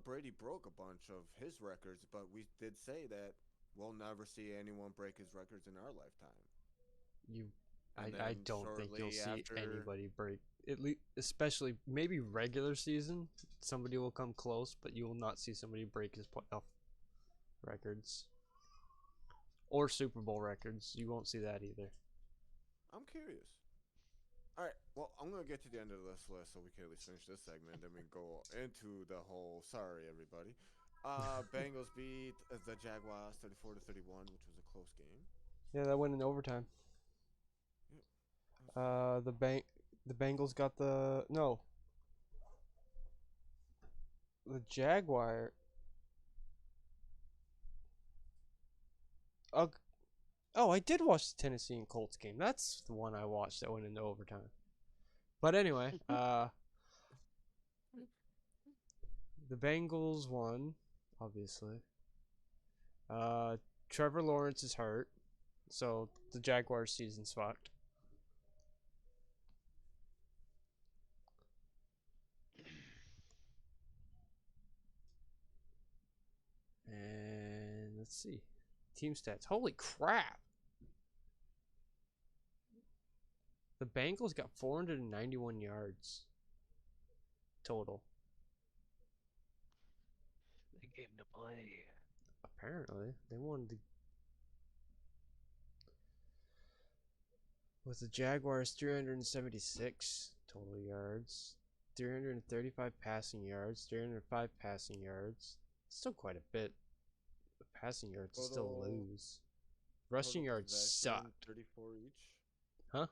Brady broke a bunch of his records. But we did say that we'll never see anyone break his records in our lifetime. I don't think you'll see after, anybody break especially maybe regular season, somebody will come close, but you will not see somebody break his playoff records or Super Bowl records. You won't see that either. I'm curious. All right. Well, I'm gonna get to the end of this list so we can at least finish this segment. Then we go into the whole. Sorry, everybody. Bengals beat the Jaguars 34-31, which was a close game. Yeah, that went in overtime. The Bengals got the Jaguar. Oh, I did watch the Tennessee and Colts game. That's the one I watched that went into overtime. But anyway, the Bengals won, obviously. Trevor Lawrence is hurt, so the Jaguars season's fucked. And let's see. Team stats. Holy crap. The Bengals got 491 yards total. They came to play. Apparently, they wanted to. With the Jaguars, 376 total yards, 335 passing yards, 305 passing yards. Still quite a bit. The passing yards still lose. Rushing yards suck. 34 each. Huh?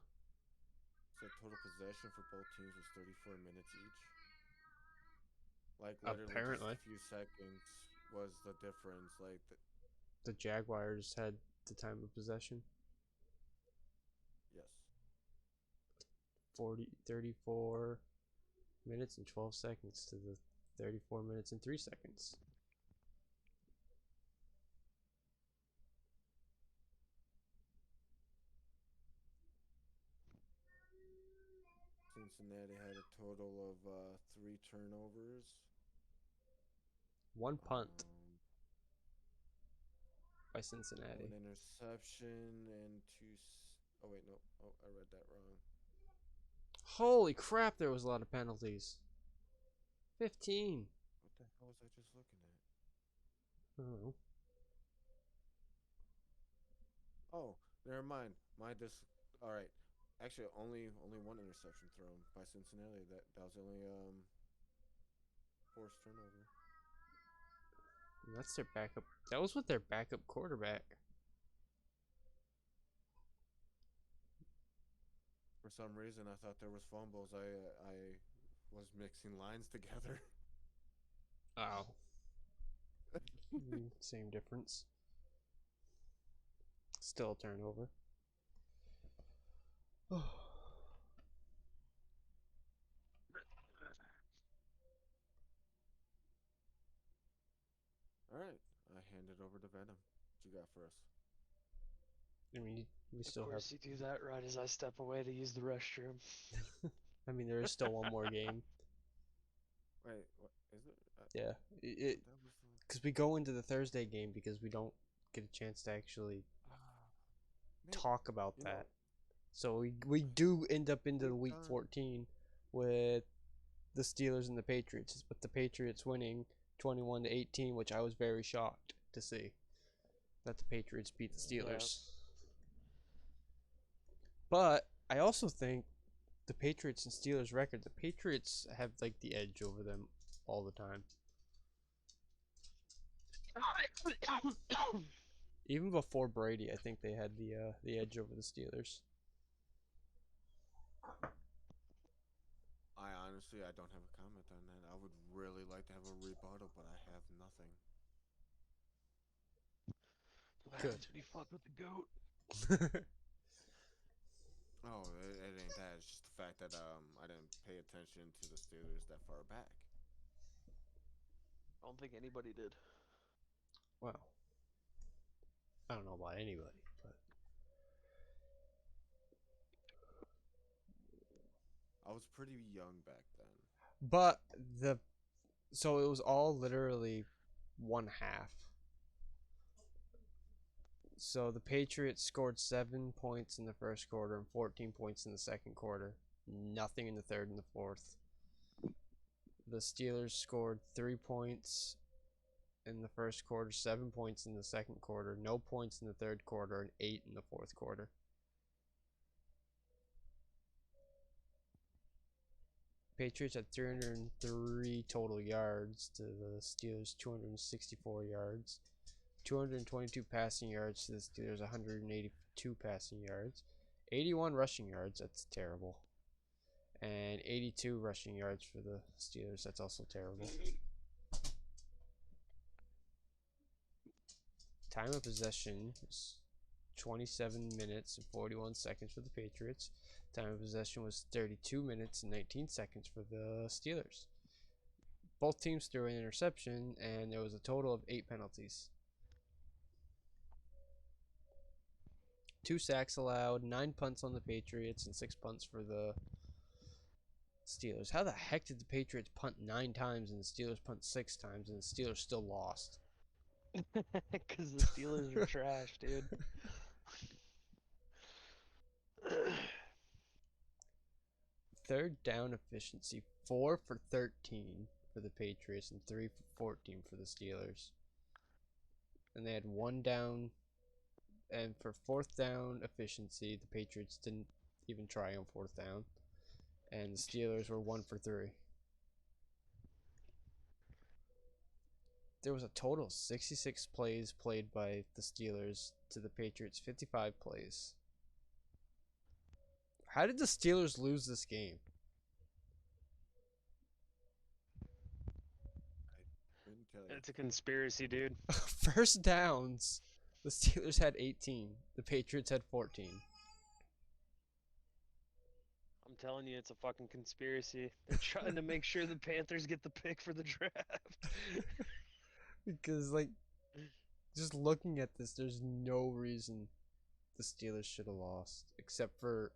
So total possession for both teams was 34 minutes each. Like literally Apparently. just a few seconds was the difference. Like the Jaguars had the time of possession. Yes. 34 minutes and 12 seconds to the 34 minutes and 3 seconds. Cincinnati had a total of 3 turnovers. 1 punt by Cincinnati. 1 interception and 2. Oh wait, no. Oh, I read that wrong. Holy crap! There was a lot of penalties. 15. What the hell was I just looking at? I don't know. Oh, never mind. All right. Actually, only 1 interception thrown by Cincinnati. That was only forced turnover. And that's their backup. That was with their backup quarterback. For some reason, I thought there was fumbles. I was mixing lines together. Oh. Same difference. Still a turnover. All right, I hand it over to Venom. What you got for us? I mean, we still Of have. course, you do that right as I step away to use the restroom. I mean, there is still one more game. Wait, what is it? Yeah, That was because we go into the Thursday game because we don't get a chance to actually talk about you know- that. So we do end up into the week 14 with the Steelers and the Patriots, with the Patriots winning 21-18, which I was very shocked to see that the Patriots beat the Steelers. But I also think the Patriots and Steelers record, the Patriots have like the edge over them all the time. Even before Brady, I think they had the edge over the Steelers. I honestly, I don't have a comment on that. I would really like to have a rebuttal, but I have nothing. What Good. happens when you fuck with the goat? Oh, it ain't that. It's just the fact that I didn't pay attention to the Steelers that far back. I don't think anybody did. Well, I don't know about anybody, but I was pretty young back then. so it was all literally one half. So the Patriots scored 7 points in the first quarter and 14 points in the second quarter. nothing in the third and the fourth. The Steelers scored 3 points in the first quarter, 7 points in the second quarter, no points in the third quarter, and 8 in the fourth quarter. Patriots had 303 total yards to the Steelers 264 yards. 222 passing yards to the Steelers 182 passing yards. 81 rushing yards, that's terrible. And 82 rushing yards for the Steelers, that's also terrible. Time of possession was 27 minutes and 41 seconds for the Patriots. Time of possession was 32 minutes and 19 seconds for the Steelers. Both teams threw an interception, and there was a total of 8 penalties. 2 sacks allowed, 9 punts on the Patriots, and 6 punts for the Steelers. How the heck did the Patriots punt 9 times and the Steelers punt 6 times and the Steelers still lost? Because the Steelers are trash, dude. Third down efficiency, 4 for 13 for the Patriots and 3 for 14 for the Steelers. And they had 1 down. And for fourth down efficiency, the Patriots didn't even try on fourth down. And the Steelers were 1 for 3. There was a total of 66 plays played by the Steelers to the Patriots' 55 plays. How did the Steelers lose this game? I couldn't tell you. It's a conspiracy, dude. First downs, the Steelers had 18. The Patriots had 14. I'm telling you, it's a fucking conspiracy. They're trying to make sure the Panthers get the pick for the draft. Because, like, just looking at this, there's no reason the Steelers should have lost. Except for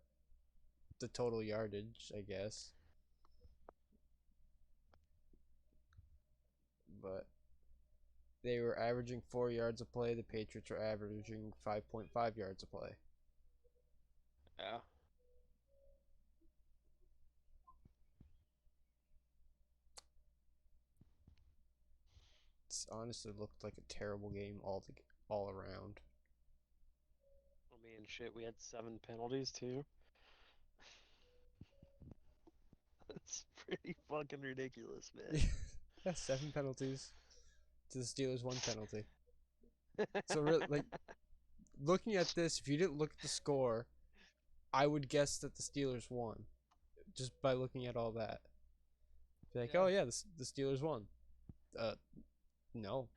the total yardage, I guess. But they were averaging 4 yards a play. The Patriots were averaging 5.5 yards a play. Yeah. It's honestly looked like a terrible game all around. I mean, shit, we had 7 penalties, too. That's pretty fucking ridiculous, man. Yeah, 7 penalties to the Steelers, 1 penalty. So really, like, looking at this, if you didn't look at the score, I would guess that the Steelers won, just by looking at all that. Be like, Yeah. oh yeah, the Steelers won. No.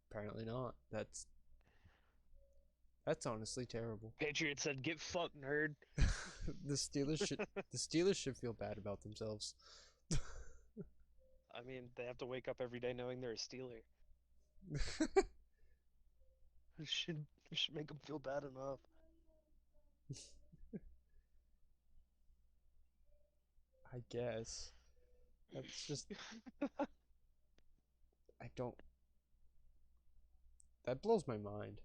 Apparently not. That's honestly terrible. Patriots said, "Get fucked, nerd." The Steelers should feel bad about themselves. I mean, they have to wake up every day knowing they're a Steeler. It should make them feel bad enough. I guess. That's just I don't that blows my mind.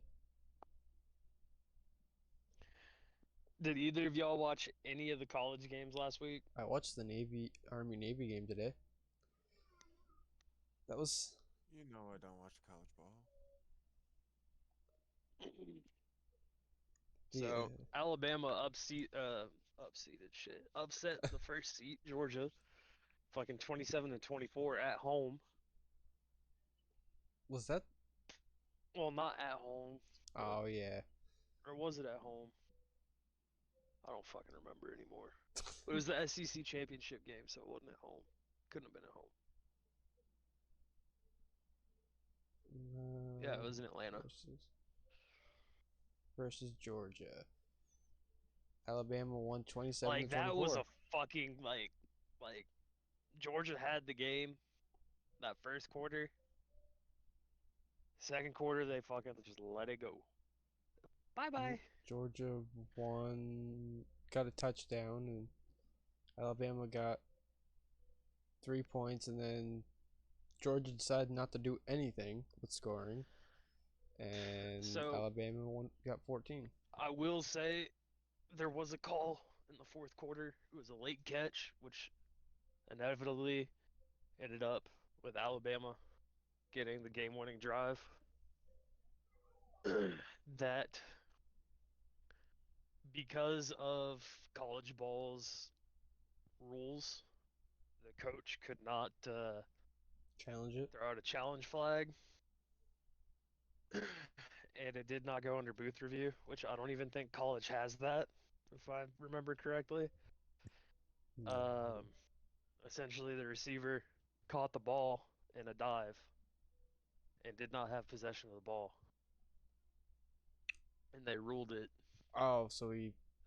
Did either of y'all watch any of the college games last week? I watched the Army-Navy game today. That was You know I don't watch college ball. So yeah. Alabama upset the first seed, Georgia, fucking 27-24 at home. Was that Well, not at home, Oh yeah. or was it at home? I don't fucking remember anymore. It was the SEC championship game, so it wasn't at home. Couldn't have been at home. Yeah, it was in Atlanta. Versus Georgia. Alabama won 27-24. Like that was a fucking like Georgia had the game that first quarter. Second quarter they fucking just let it go. Bye bye. Georgia got a touchdown, and Alabama got 3 points, and then Georgia decided not to do anything with scoring, and So- Alabama got 14. I will say there was a call in the fourth quarter. It was a late catch, which inevitably ended up with Alabama getting the game-winning drive. That because of college ball's rules, the coach could not Challenge it. throw out a challenge flag, and it did not go under booth review, which I don't even think college has that, if I remember correctly. No. Essentially, the receiver caught the ball in a dive and did not have possession of the ball, and they ruled it Oh,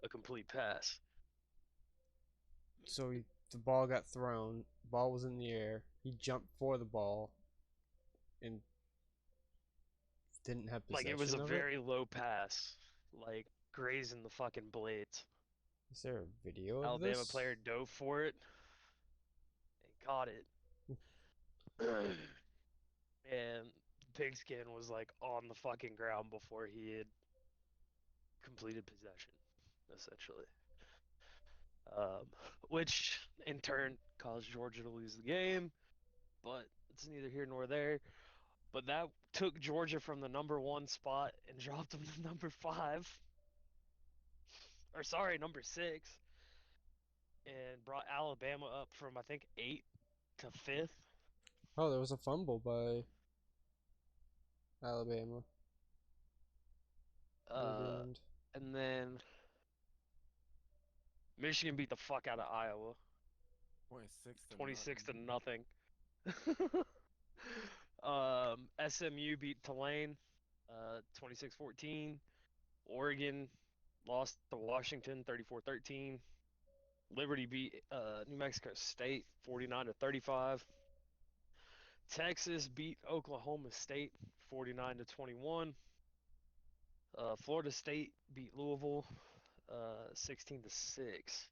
a complete pass. the ball got thrown. Ball was in the air. He jumped for the ball and didn't have Like, it was a possession of it. very low pass, like grazing the fucking blades. Is there a video of Alabama this? player dove for it and caught it. And Pigskin was like on the fucking ground before he had completed possession, essentially. Um, which in turn caused Georgia to lose the game, but it's neither here nor there. But that took Georgia from the #1 spot and dropped them to #5, or sorry, #6, and brought Alabama up from I think 8 to 5th. Oh, there was a fumble by Alabama near the Uh, end. and then Michigan beat the fuck out of Iowa, 26 to 26 to nothing. nothing. SMU beat Tulane, 26-14. Oregon lost to Washington, 34-13. Liberty beat New Mexico State, 49-35. Texas beat Oklahoma State, 49-21. Florida State beat Louisville, 16-6.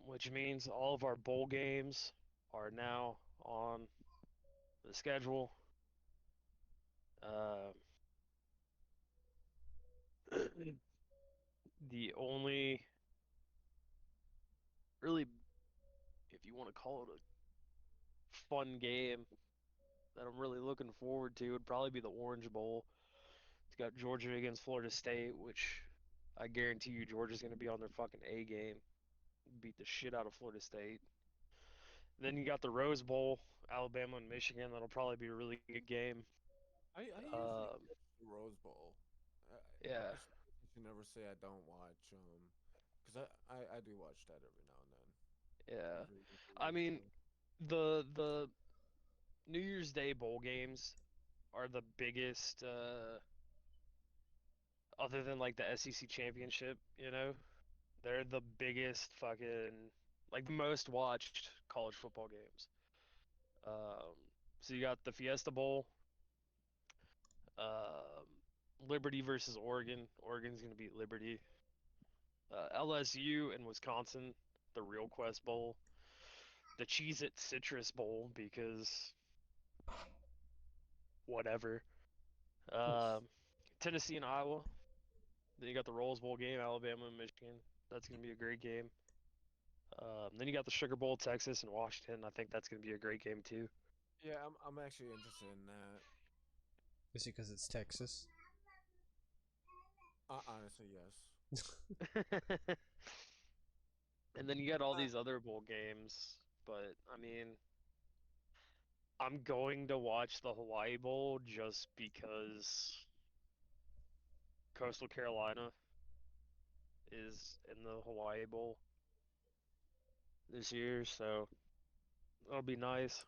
Which means all of our bowl games are now on the schedule. Uh, the only really, if you want to call it a fun game that I'm really looking forward to, would probably be the Orange Bowl. It's got Georgia against Florida State, which I guarantee you Georgia's going to be on their fucking A game, beat the shit out of Florida State. Then you got the Rose Bowl, Alabama and Michigan. That'll probably be a really good game. I usually Um, watch the Rose Bowl. yeah, I should never say I don't watch, because I do watch that every now and then. yeah. Every year I or so. mean, the New Year's Day bowl games are the biggest, other than like the SEC championship. They're the biggest fucking, like the most watched college football games. Um, so you got the Fiesta Bowl, um, Liberty versus Oregon. Oregon's gonna beat Liberty. LSU and Wisconsin, the Real Quest Bowl, the Cheez-It Citrus Bowl because whatever. Um, Tennessee and Iowa. Then you got the Rose Bowl game, Alabama and Michigan. That's gonna be a great game. Then you got the Sugar Bowl, Texas and Washington. I think that's gonna be a great game too. Yeah, I'm actually interested in that. Is it because it's Texas? Honestly, yes. And then you got all these other bowl games, but I mean, I'm going to watch the Hawaii Bowl just because Coastal Carolina is in the Hawaii Bowl this year, so that'll be nice.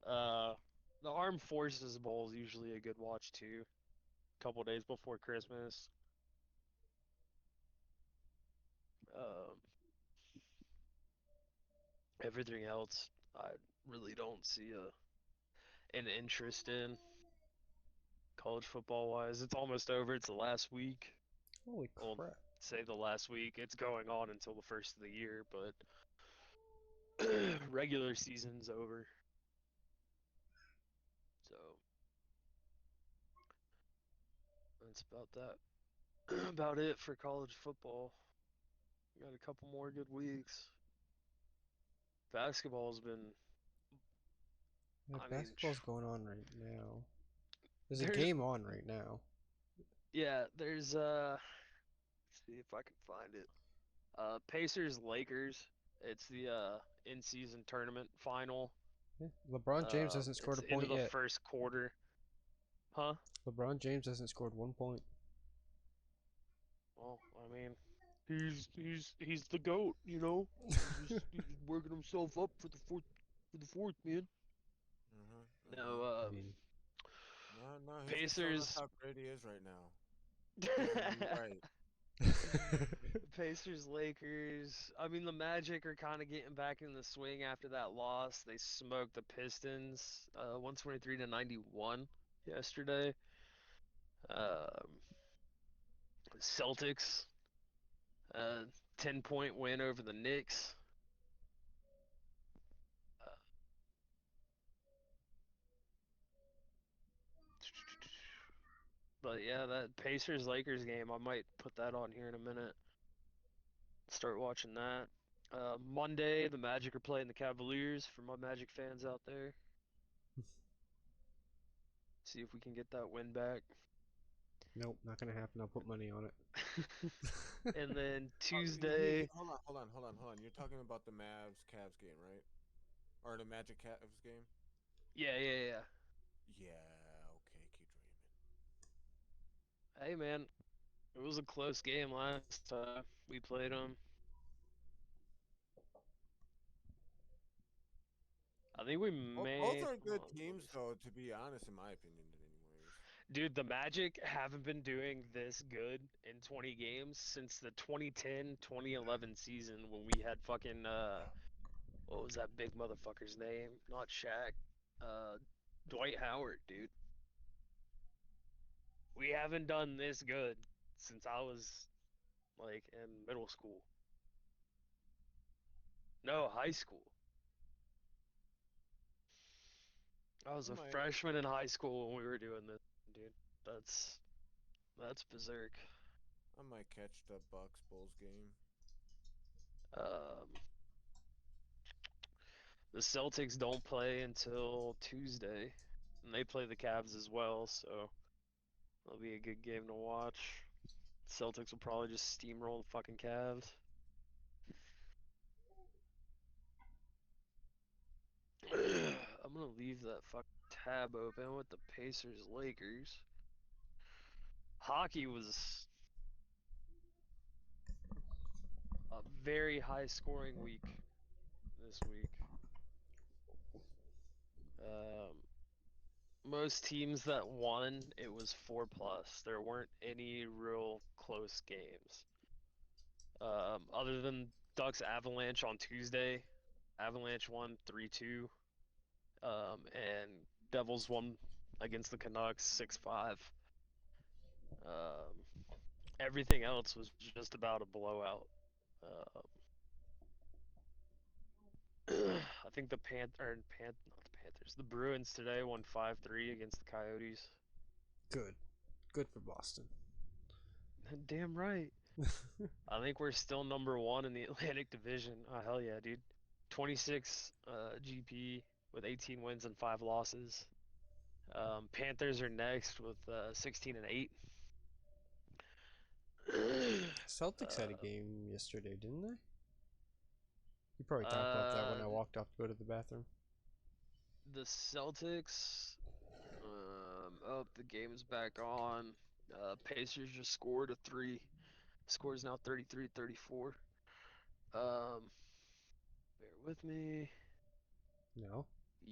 Uh, the Armed Forces Bowl is usually a good watch too, a couple days before Christmas. Um, Everything else, I really don't see an interest in college football wise. It's almost over. It's the last week. Holy Well, crap. say the last week. It's going on until the first of the year, but regular season's over. So that's about that. about it for college football. Got a couple more good weeks. Basketball's been, Yeah, I mean, basketball's going on right now. There's a there's game on right now. yeah, there's let's see if I can find it. Pacers Lakers. It's the in-season tournament final. Yeah. LeBron James hasn't scored It's a into point the yet. first quarter. Huh? LeBron James hasn't scored 1 point. Well, I mean, he's the goat, you know. He's just working himself up for the fourth man. No, I mean, No, he's just showing us Pacers. how great he is right now. You're right. Pacers, Lakers. I mean, the Magic are kind of getting back in the swing after that loss. They smoked the Pistons, 123 to 91 yesterday. Um, Celtics, 10-point win over the Knicks. Uh, but yeah, that Pacers Lakers game, I might put that on here in a minute. Start watching that. Monday, the Magic are playing the Cavaliers for my Magic fans out there. See if we can get that win back. nope, not gonna happen. I'll put money on it. And then Oh, Tuesday, hold on. You're talking about the Mavs Cavs game, right? Or the Magic Cavs game? yeah. Yeah. Okay, keep dreaming. Hey man, it was a close game last time we played them. I think we Both may. are Hold good on, let me teams, though. To be honest, in my opinion, anyways. Dude, the Magic haven't been doing this good in 20 games since the 2010-2011 season when we had fucking what was that big motherfucker's name? Not Shaq. Dwight Howard, dude. We haven't done this good since I was like in middle school. No, high school. I was I a might, freshman in high school when we were doing this, dude. That's berserk. I might catch the Bucks Bulls game. Um, the Celtics don't play until Tuesday, and they play the Cavs as well, so it'll be a good game to watch. Celtics will probably just steamroll the fucking Cavs. I'm gonna leave that fucking tab open with the Pacers Lakers. Hockey was a very high scoring week this week. Um, most teams that won, it was 4+. There weren't any real close games. Other than Ducks Avalanche on Tuesday, Avalanche won 3-2. And Devils won against the Canucks 6-5. Everything else was just about a blowout. Uh, I think the not the Panthers, the Bruins today won 5-3 against the Coyotes. Good. Good for Boston. Damn right. I think we're still number one in the Atlantic Division. Oh, hell yeah, dude. 26 GP with 18 wins and 5 losses. Panthers are next with 16 and 8. Celtics had a game yesterday, didn't they? You probably talked about that when I walked off to go to the bathroom. The Celtics. Oh, the game is back on. Pacers just scored a 3. Score is now 33-34. Bear with me. No.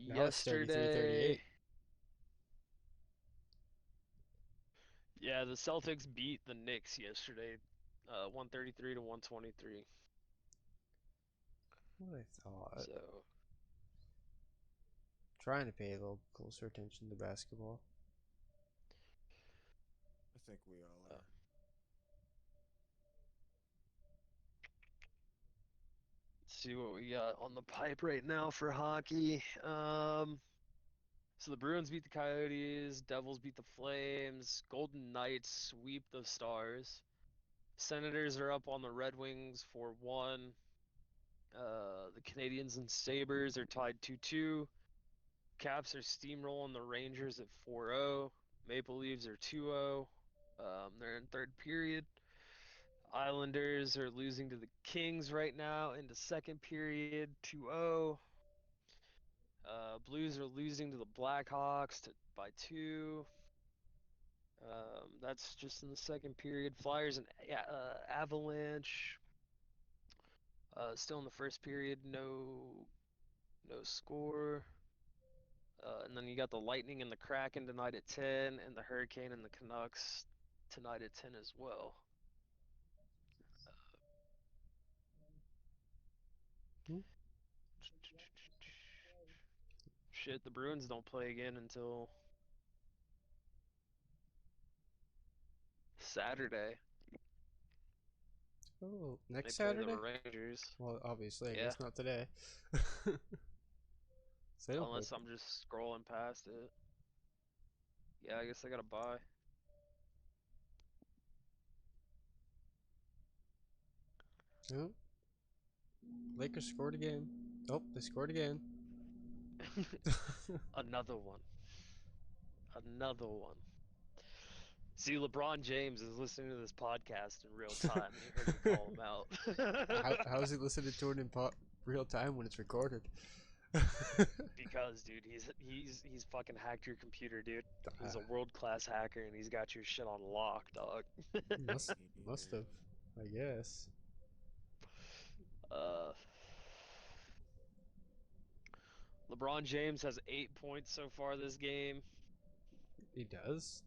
Now it's Yesterday. 33-38. Yeah, the Celtics beat the Knicks yesterday, 133 to 123. What I thought. So Trying to pay a little closer attention to basketball. I think we all are. let's see what we got on the pipe right now for hockey. So the Bruins beat the Coyotes, Devils beat the Flames, Golden Knights sweep the Stars. Senators are up on the Red Wings 4-1. The Canadians and Sabres are tied 2-2. Caps are steamrolling the Rangers at 4-0. Maple Leafs are 2-0. They're in third period. Islanders are losing to the Kings right now into second period 2-0. Blues are losing to the Blackhawks by 2. That's just in the second period. Flyers and Avalanche. Still in the first period, no score. And then you got the Lightning and the Kraken tonight at 10, and the Hurricane and the Canucks tonight at 10 as well. Shit, the Bruins don't play again until Saturday. Oh, They next play Saturday? the Rangers. Well, obviously, I Yeah. guess not today. So they don't play- Unless I'm just scrolling past it. Yeah, I guess I gotta buy. Oh. Lakers scored again. Oh, they scored again. Another one. Another one. See, LeBron James is listening to this podcast in real time, and he heard me call him out. How is he listening to it in real time when it's recorded? Because, dude, he's fucking hacked your computer, dude. He's a world-class hacker, and he's got your shit on lock, dog. Must have, I guess. Uh, LeBron James has 8 points so far this game. He does?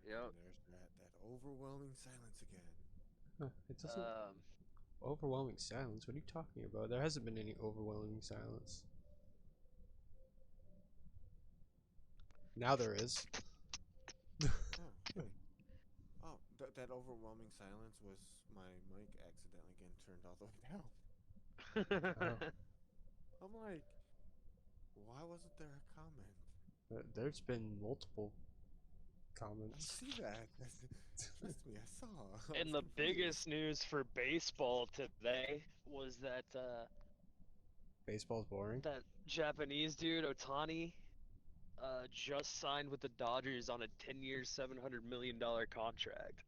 Yep. And there's that overwhelming silence again. Huh, it doesn't. Overwhelming silence? What are you talking about? There hasn't been any overwhelming silence. Now there is. Oh, hey. Oh, that overwhelming silence was my mic accidentally getting turned all the way down. Oh. I'm like, why wasn't there a comment? There's been multiple I comments. see that. Trust me, I saw. I And was the confused. biggest news for baseball today was that Baseball's boring. that Japanese dude Otani just signed with the Dodgers on a 10-year, $700 million contract.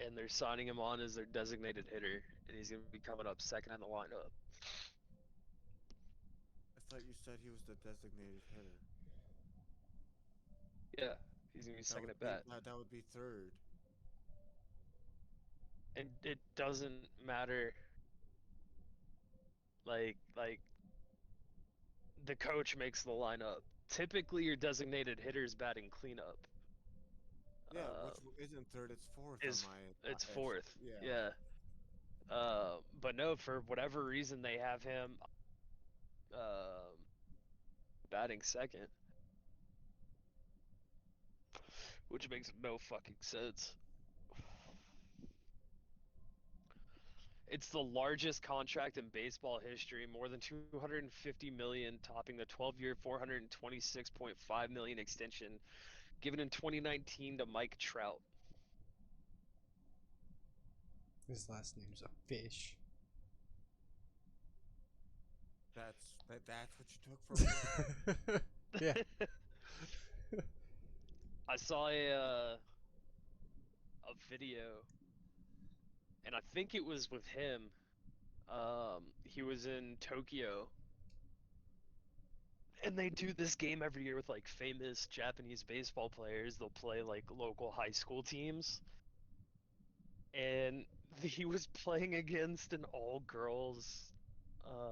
And they're signing him on as their designated hitter, and he's going to be coming up second in the lineup. I thought you said he was the designated hitter. Yeah, he's going to be That second would at bat. that would be third. And it doesn't matter. Like the coach makes the lineup. Typically, your designated hitter's batting cleanup. Yeah, which isn't third, it's fourth Is on my. It's fourth. Yeah. But no, for whatever reason, they have him batting second, which makes no fucking sense. It's the largest contract in baseball history, more than 250 million, topping the 12-year, 426.5 million extension given in 2019 to Mike Trout. His last name's a fish. That's what you took from me. Yeah. I saw a video, and I think it was with him. He was in Tokyo, and they do this game every year with like famous Japanese baseball players. They'll play like local high school teams, and he was playing against an all-girls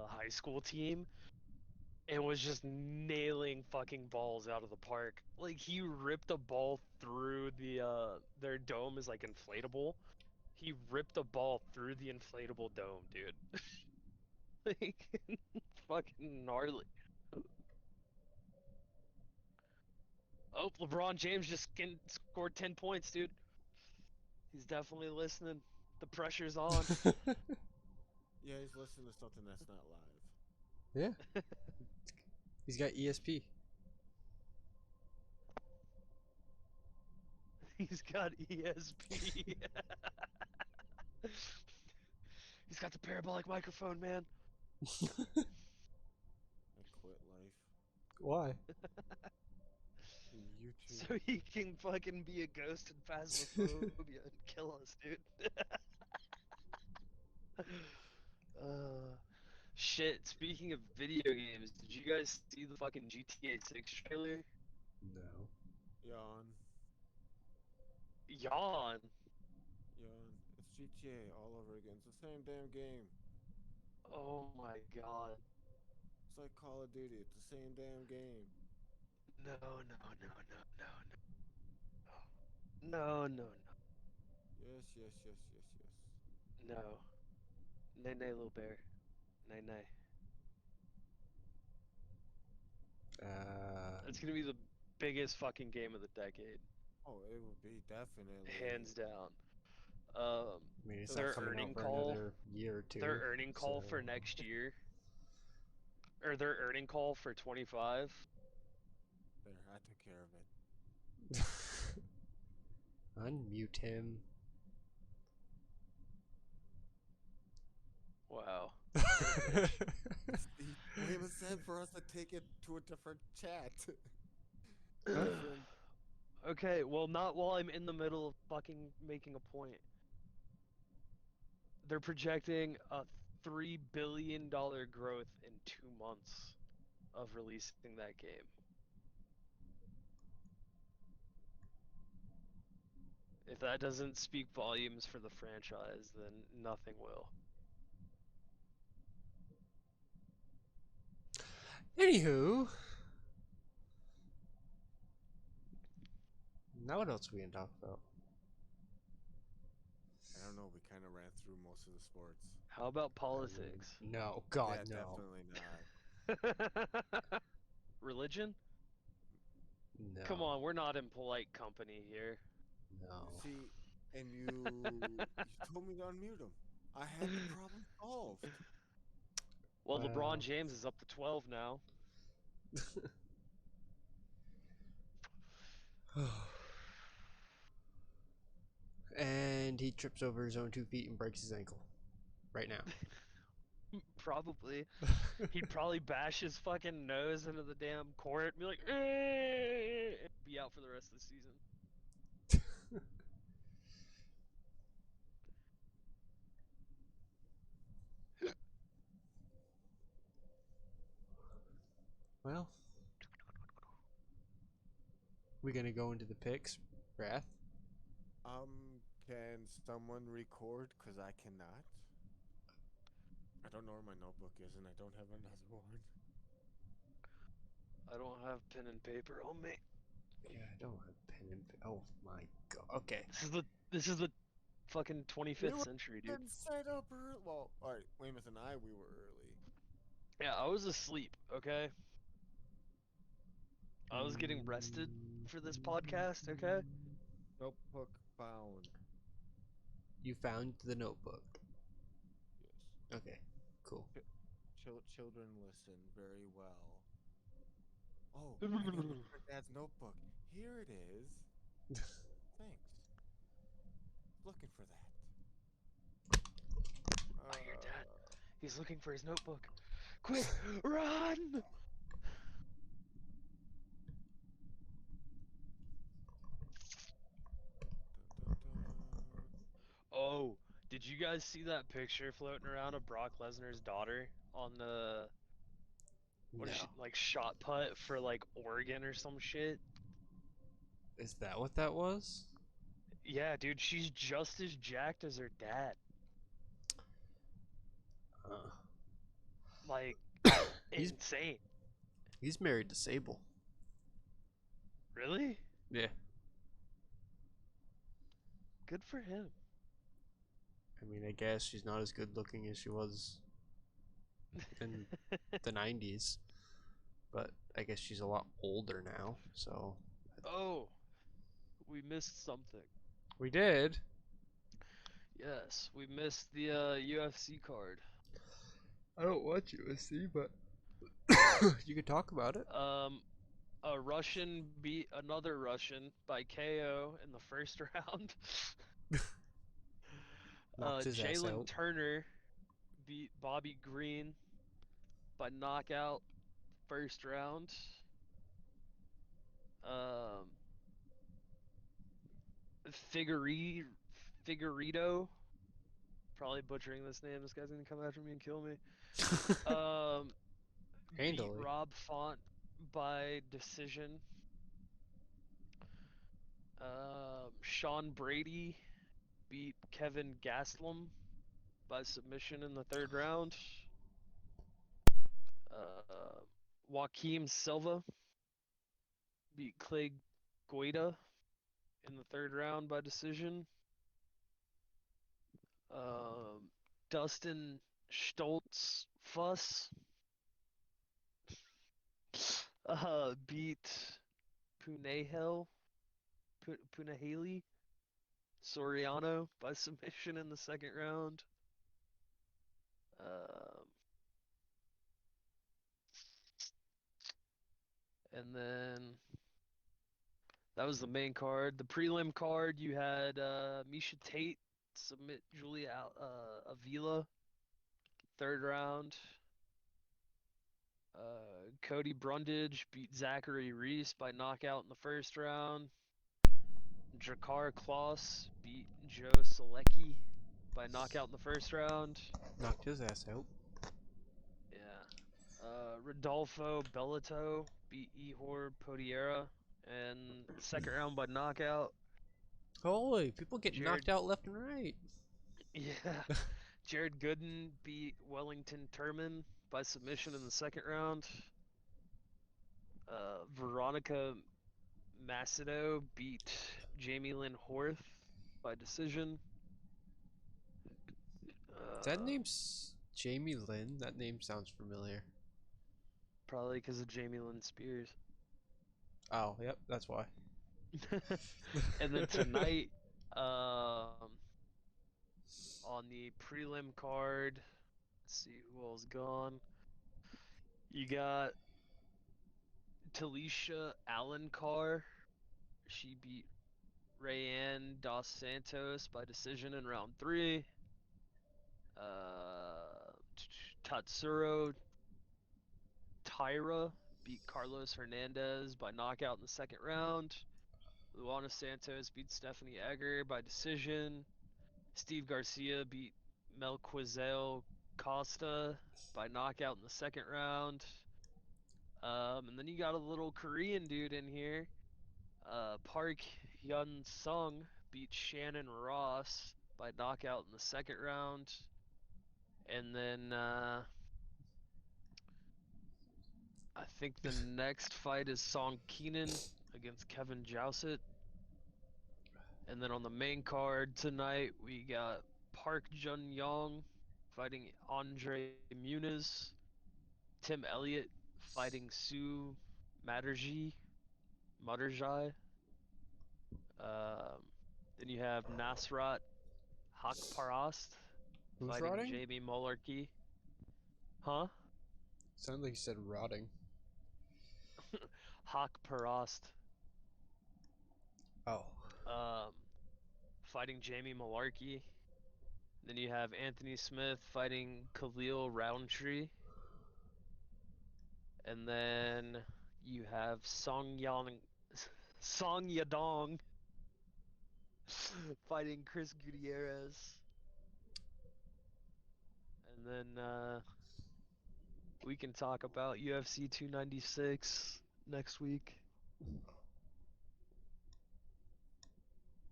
high school team and was just nailing fucking balls out of the park. Like he ripped a ball through their dome is like inflatable. He ripped a ball through the inflatable dome, dude. Like fucking gnarly. Oh, LeBron James just scored 10 points, dude. He's definitely listening. The pressure's on. Yeah, he's listening to something that's not live. Yeah. He's got ESP. He's got ESP. He's got the parabolic microphone, man. I quit life. Why? YouTube. So he can fucking be a ghost in Phasmophobia and kill us, dude. Shit, speaking of video games, did you guys see the fucking GTA 6 trailer? No. Yawn. Yawn. Yawn. It's GTA all over again. It's the same damn game. Oh my god. It's like Call of Duty. It's the same damn game. No, no, no, no, no, no. No, no, Yes, yes, yes, yes, yes. no. No. Nay, nay, little bear. Nay, nay. It's gonna be the biggest fucking game of the decade. Oh, it would be definitely. Hands down. I mean, it's Their not coming earning out for call- another year or two. Their earning call for so- next year, or their earning call for 25. There, I took care of it. Unmute him. Wow. It was said for us to take it to a different chat. Okay, well, not while I'm in the middle of fucking making a point. They're projecting a $3 billion growth in 2 months of releasing that game. If that doesn't speak volumes for the franchise, then nothing will. Anywho. Now what else we can talk about? I don't know. We kind of ran through most of the sports. How about politics? No, God, Yeah, no. definitely not. Religion? No. Come on, we're not in polite company here. No. See, and you told me to unmute him. I had the problem solved. Well, Wow. LeBron James is up to 12 now. And he trips over his own 2 feet and breaks his ankle. Right now. Probably. He'd probably bash his fucking nose into the damn court and be like, "Eh," and be out for the rest of the season. Well. We gonna go into the picks, Wrath? Can someone record? Cause I cannot. I don't know where my notebook is, and I don't have another one. I don't have pen and paper on me. Yeah, I don't have pen and oh my god. Okay. This is the fucking 25th were century, dude. Then set up early. Well, alright, Weymouth and I, we were early. Yeah, I was asleep, okay? I was getting rested for this podcast, okay? Notebook found. You found the notebook. Yes. Okay, cool. Children listen very well. Oh, I need my dad's notebook. Here it is. Thanks. Looking for that. I hear Dad. He's looking for his notebook. Quick, run! Oh, did you guys see that picture floating around of Brock Lesnar's daughter on the what is she, like shot put for like Oregon or some shit? Is that what that was? Yeah, dude, she's just as jacked as her dad. Like He's- insane. He's married to Sable. Really? Yeah. Good for him. I mean, I guess she's not as good looking as she was in the 90s. But I guess she's a lot older now, so. Oh, we missed something. We did. Yes, we missed the UFC card. I don't watch USC, but You could talk about it. A Russian beat another Russian by KO in the first round. Knocked his ass Jalen out. Turner beat Bobby Green by knockout first round. Um, Figueredo, probably butchering this name. This guy's gonna come after me and kill me. Beat Handily. Rob Font by decision. Sean Brady beat Kevin Gastelum by submission in the third round. Joaquim Silva beat Clay Guida in the third round by decision. Dustin Stoltz Fuss beat Punahele Soriano by submission in the second round. And then that was the main card. The prelim card, you had Misha Tate submit Julia Avila, third round. Cody Brundage beat Zachary Reese by knockout in the first round. Drakkar Kloss beat Joe Selecki by knockout in the first round. Knocked his ass out. Yeah. Rodolfo Bellato beat Ihor Podiera and second round by knockout. Holy, people get Jared- knocked out left and right. Yeah. Jared Gooden beat Wellington Turman by submission in the second round. Veronica Macedo beat Jamie Lynn Horth by decision. That name's Jamie Lynn. That name sounds familiar. Probably because of Jamie Lynn Spears. Oh, yep, that's why. And then tonight, on the prelim card, let's see who all's gone. You got Talisha Allencar. She beat Rayanne Dos Santos by decision in round 3. Tatsuro Taira beat Carlos Hernandez by knockout in the second round. Luana Santos beat Stephanie Egger by decision. Steve Garcia beat Melquizael Costa by knockout in the second round. And then you got a little Korean dude in here. Park Hyun Sung beat Shannon Ross by knockout in the second round. And then I think the next fight is Song Keenan against Kevin Jousset. And then on the main card tonight, we got Park Jun Young fighting Andre Muniz. Tim Elliott fighting Sue Matterjai. Then you have Nasrat Hakparast Who's fighting rotting? Jamie Mullarkey. Huh? Sounded like you said rotting. Hakparast Oh. fighting Jamie Mullarkey. Then you have Anthony Smith fighting Khalil Roundtree. And then you have Song Yadong fighting Chris Gutierrez. And then we can talk about UFC 296 next week.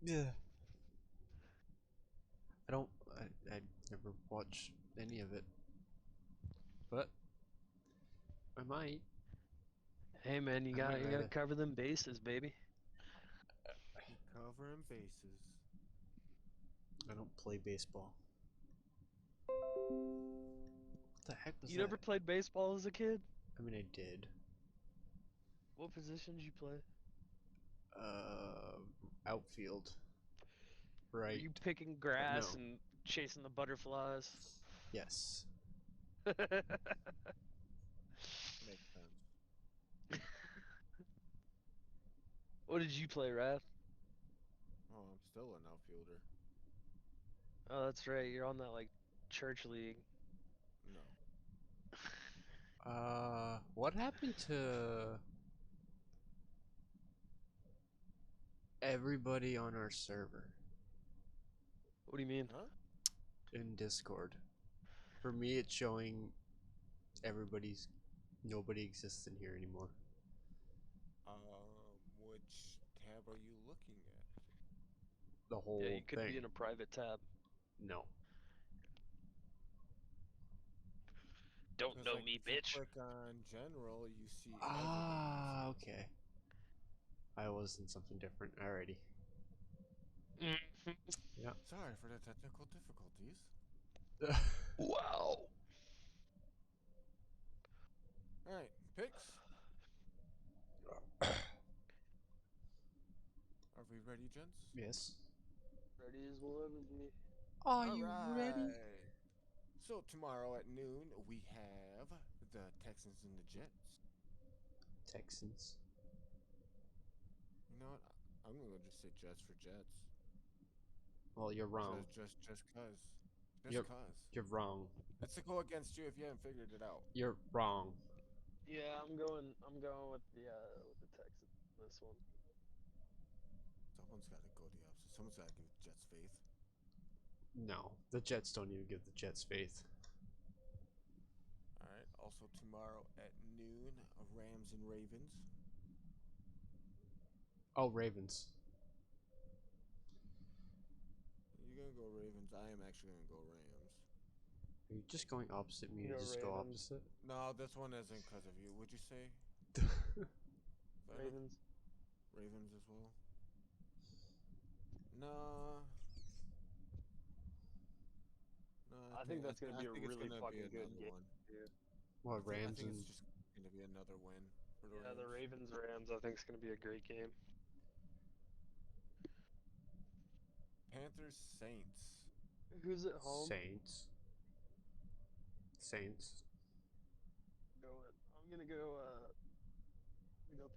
Yeah. I never watched any of it. But I might. Hey man, you I gotta might later. cover them bases, baby. Covering bases. I don't play baseball. What the heck was You that? never played baseball as a kid? I mean, I did. What position did you play? Outfield. Were Right. you picking grass no. and chasing the butterflies? Yes. Makes What did you play, Wrath? Oh, I'm still an outfielder. Oh, that's right. You're on that like church league. No. What happened to everybody on our server What do you mean? Huh? in Discord? For me, it's showing nobody exists in here anymore. Which tab are you looking at? The whole Yeah, you could thing. be in a private tab. No. Don't 'Cause, know like, me, if you bitch. click on general, you see Ah, everybody's. okay. I was in something different. Alrighty. Mhm. Yeah. Sorry for the technical difficulties. Wow. All right, picks. Are we ready, gents? Yes. Ready as we'll ever be. Are All you ready? right. So tomorrow at noon we have the Texans and the Jets. Texans. You know what? I'm gonna just say Jets for Jets. Well, you're wrong. Just cause. Just You're cause. you're wrong. It's to go against you if you haven't figured it out. You're wrong. Yeah, I'm going with the Texans on this one. Someone's got to go the opposite. Someone's got to give Jets faith. No, the Jets don't even give the Jets faith. All right. Also tomorrow at noon, Rams and Ravens. Oh, Ravens. You're gonna go Ravens. I am actually gonna go Rams. Are you just going opposite me to Go just go Ravens. opposite? No, this one isn't because of you. Would you say Ravens. Ravens as well? Nah. No, I think that's gonna be a think it's really gonna be fucking good another game. one. Dude. What, I Rams think and it's just gonna be another win for the Yeah, Rams. the Ravens Rams I think is gonna be a great game. Panthers Saints. Who's at home? Saints? Saints. I'm gonna go Panthers.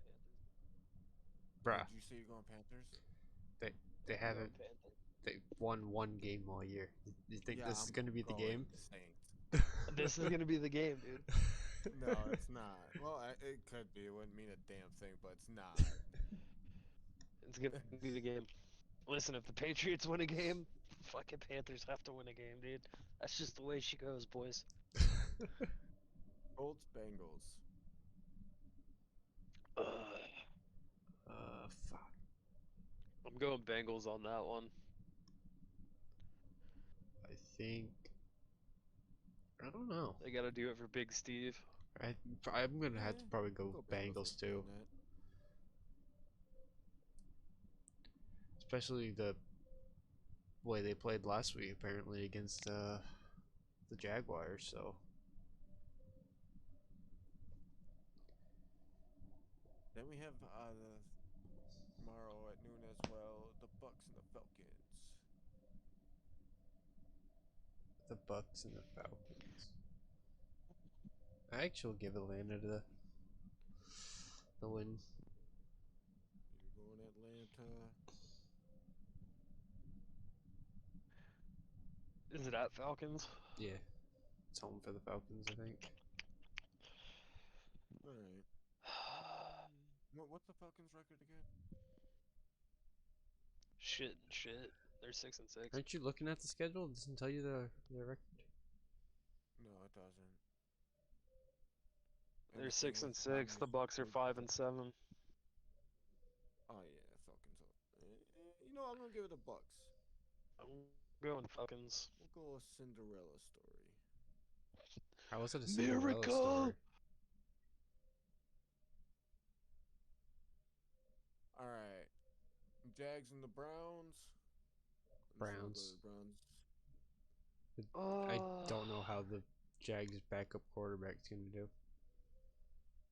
Bruh, Did you say you're going Panthers? they I'm going haven't Panthers. they won one game all year. You think Yeah, this is I'm gonna be the going game? Saints. This is gonna be the game, dude. No, it's not. Well, it could be. It wouldn't mean a damn thing, but it's not. It's gonna be the game. Listen, if the Patriots win a game, fucking Panthers have to win a game, dude. That's just the way she goes, boys. Colts Bengals. Ugh. Fuck. I'm going Bengals on that one. I think. I don't know. They gotta do it for Big Steve. I'm gonna have to probably I'll go Bengals Bengals on too. that. Especially the way they played last week, apparently against the Jaguars. So Then we have tomorrow at noon as well, the Bucks and the Falcons. the Bucks and the Falcons. I actually will give Atlanta the win. You're going Atlanta. Is it at Falcons? Yeah, it's home for the Falcons, I think. All right. What's the Falcons' record again? Shit. They're 6-6. Aren't you looking at the schedule? It doesn't tell you the record. No, it doesn't. And They're the thing 6-6. is, The Bucks are 5-7. Oh yeah, Falcons. You know, I'm gonna give it a Bucks. I'm going Falcons. We'll go a Cinderella story. How was it a Cinderella Miracle! story? All right, Jags and the Browns. Browns. Browns. I don't know how the Jags backup quarterback's gonna do.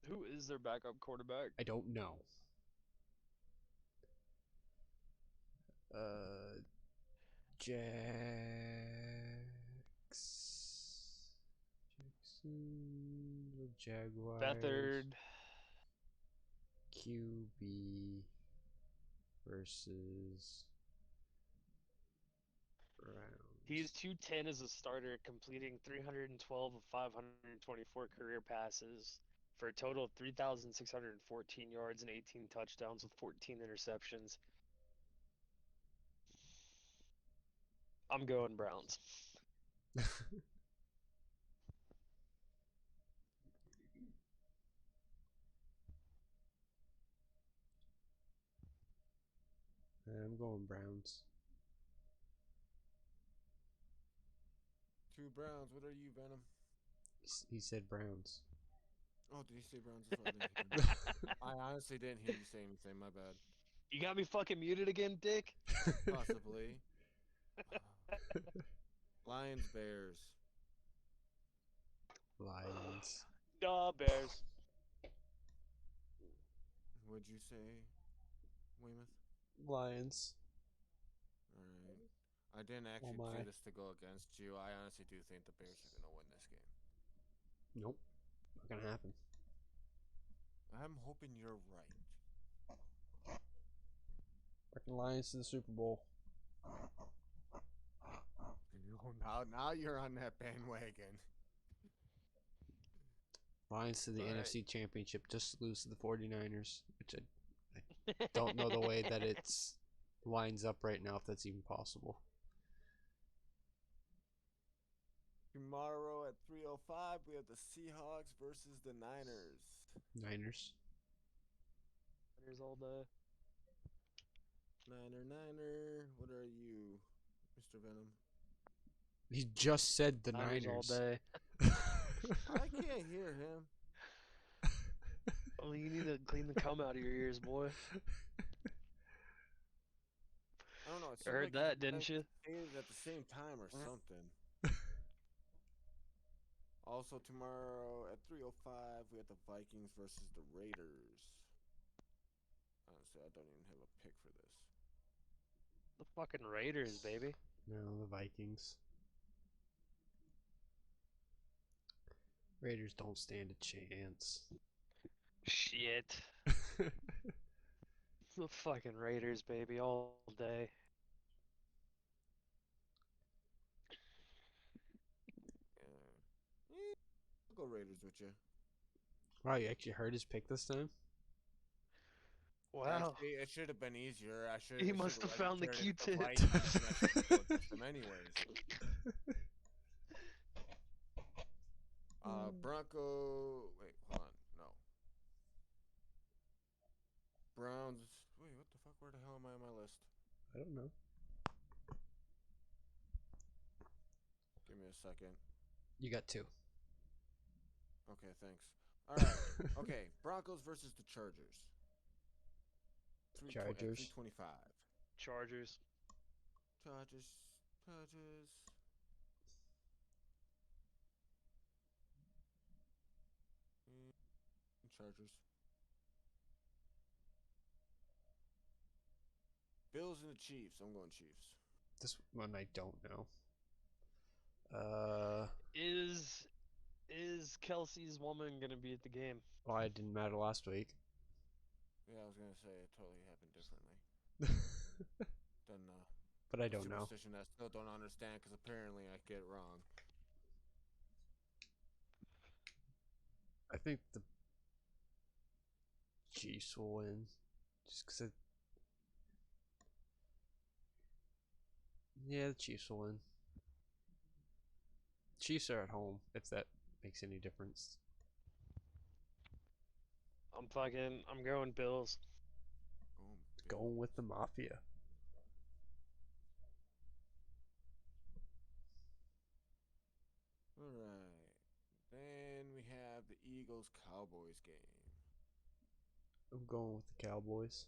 Who is their backup quarterback? I don't know. Jags. Jackson. The Jaguars. Bethard. QB versus Browns. He's 210 as a starter, completing 312 of 524 career passes for a total of 3,614 yards and 18 touchdowns with 14 interceptions. I'm going Browns. I'm going Browns. 2 Browns. What are you, Venom? He said Browns. Oh, did he say Browns as well? I didn't hear him. I honestly didn't hear you say anything. My bad. You got me fucking muted again, Dick? Possibly. Lions, Bears. Lions. Nah, Bears. Would you say, Weymouth? Lions. All right. I didn't actually my. do this to go against you. I honestly do think the Bears are going to win this game. Nope. Not gonna happen. I'm hoping you're right. Fucking Lions to the Super Bowl. Now you're on that bandwagon. Lions to the All right. NFC Championship, just to lose to the 49ers, which I don't know the way that it's lines up right now, if that's even possible. Tomorrow at 3:05, we have the Seahawks versus the Niners. Niners. Niners all day. Niner. What are you, Mr. Venom? He just said the Niners all Niners. day. I can't hear him. Oh, you need to clean the cum out of your ears, boy. I don't know. It You seemed heard like that, didn't you? Say it at the same time or something. Also, tomorrow at 3:05, we have the Vikings versus the Raiders. Honestly, I don't even have a pick for this. The fucking Raiders, baby. No, the Vikings. Raiders don't stand a chance. Shit. The fucking Raiders, baby, all day. I'll go Raiders with you. Wow, you actually heard his pick this time? Wow. Actually, it should have been easier. I should. He it must should've have found the registered it Q-tip. Vikings, and I should've looked at them anyways. Bronco. Wait, hold on. No. Browns. Wait, what the fuck? Where the hell am I on my list? I don't know. Give me a second. You got two. Okay, thanks. All right. Okay, Broncos versus the Chargers. Chargers. 325. Chargers. Chargers. Chargers. Bills and the Chiefs. I'm going Chiefs. This one I don't know. Is Kelsey's woman gonna be at the game? Well, it didn't matter last week. Yeah, I was gonna say it totally happened differently. Than But I don't know. superstition I still don't understand because apparently I get it wrong. I think the Chiefs will win. Just because yeah, the Chiefs will win. Chiefs are at home, if that makes any difference. I'm going Bills. Going with the Mafia. Alright. Then we have the Eagles Cowboys game. I'm going with the Cowboys.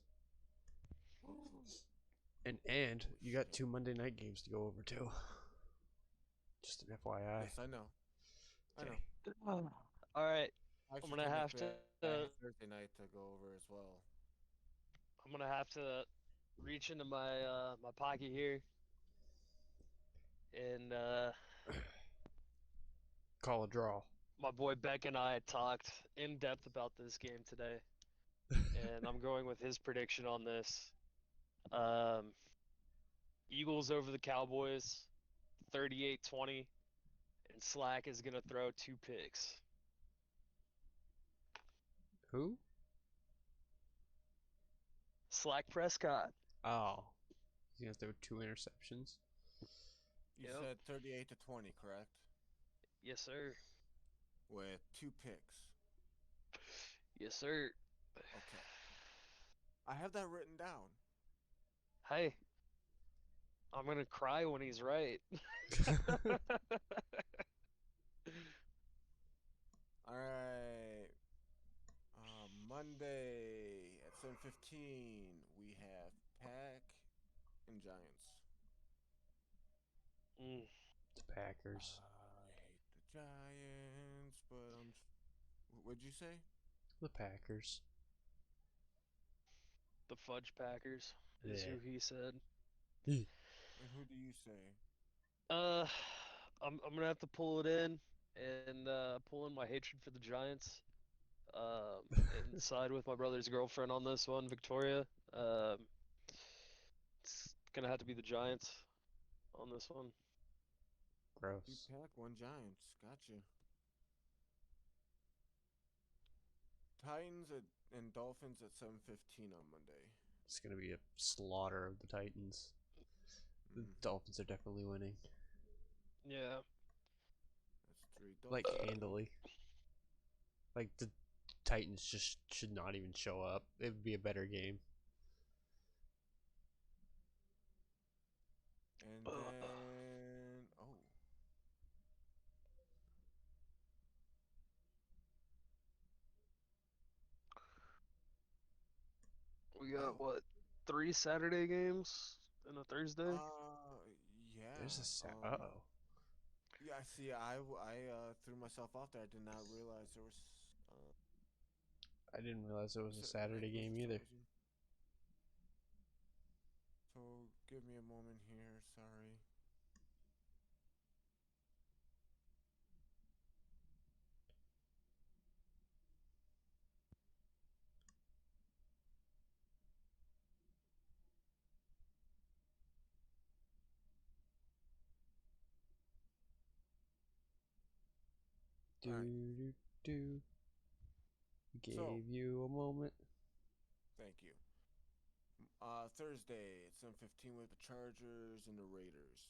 And you got two Monday night games to go over too. Just an FYI. Yes, I know. I Okay. know. All right. I actually gonna came up have with to, that Thursday night to go over as well. I'm gonna have to reach into my my pocket here and Call a draw. my boy Beck and I talked in depth about this game today. and I'm going with his prediction on this. Um, Eagles over the Cowboys, 38-20, and Slack is gonna throw 2 picks. Who? Slack Prescott. Oh, he's gonna throw 2 interceptions. You Yep. said 38-20, correct? Yes, sir. With 2 picks. Yes, sir. Okay. I have that written down. Hey, I'm gonna cry when he's right. All right. Monday at 7:15, we have Pack and Giants. Mm, The Packers. I hate the Giants, but what'd you say? The Packers. the Fudge Packers is Yeah. who he said. And who do you say? Uh, I'm gonna have to pull it in and pull in my hatred for the Giants. And side with my brother's girlfriend on this one, Victoria. It's gonna have to be the Giants on this one. 2 Gross. Pack, 1 Giants. Gotcha. Titans and Dolphins at 7:15 on Monday. It's gonna be a slaughter of the Titans. The Mhm. Dolphins are definitely winning, Yeah. That's 3 like Dolphins. handily. Like the Titans just should not even show up. It would be a better game. And then We got oh what? 3 Saturday games and a Thursday? yeah. There's a oh. Yeah, see, I threw myself off there. I did not realize there was I didn't realize it was a certain night Saturday was game either. chosen. So give me a moment here. Sorry. Do All right. do do. Gave So you a moment. thank you. Thursday at 7:15 with the Chargers and the Raiders.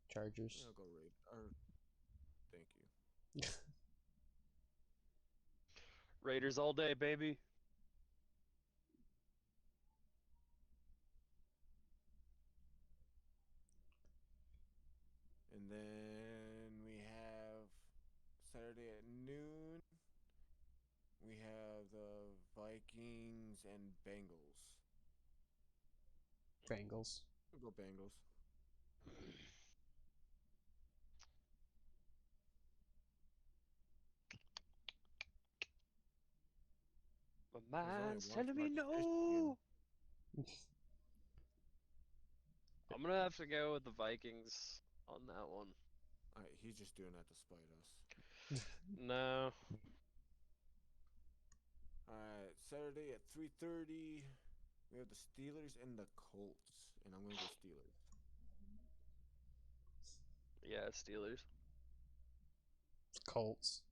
Chargers. I'll go Raiders. Or thank you. Raiders all day, baby. And then we have Saturday at noon. We have the Vikings and Bengals. Bengals. We'll go Bengals. My There's only mind's one telling me Fudge Michigan. no. I'm gonna have to go with the Vikings on that one. He's just doing that to spite us. No. Alright, Saturday at 3:30, we have the Steelers and the Colts, and I'm gonna go Steelers. Yeah, Steelers. Colts.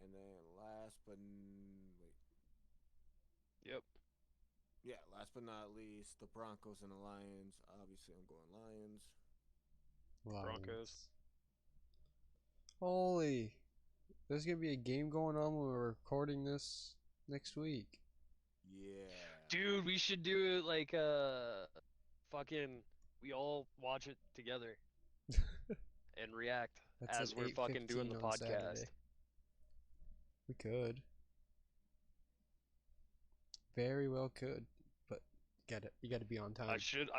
And then last but wait, Yep. yeah, last but not least, the Broncos and the Lions. Obviously, I'm going Lions. Broncos. Lions. Holy. There's gonna be a game going on when we're recording this next week. Yeah. Dude, we should do it like fucking we all watch it together and react That's as at we're fucking doing 8:15 the on podcast. Saturday. We could. Very well could, but you gotta be on time. I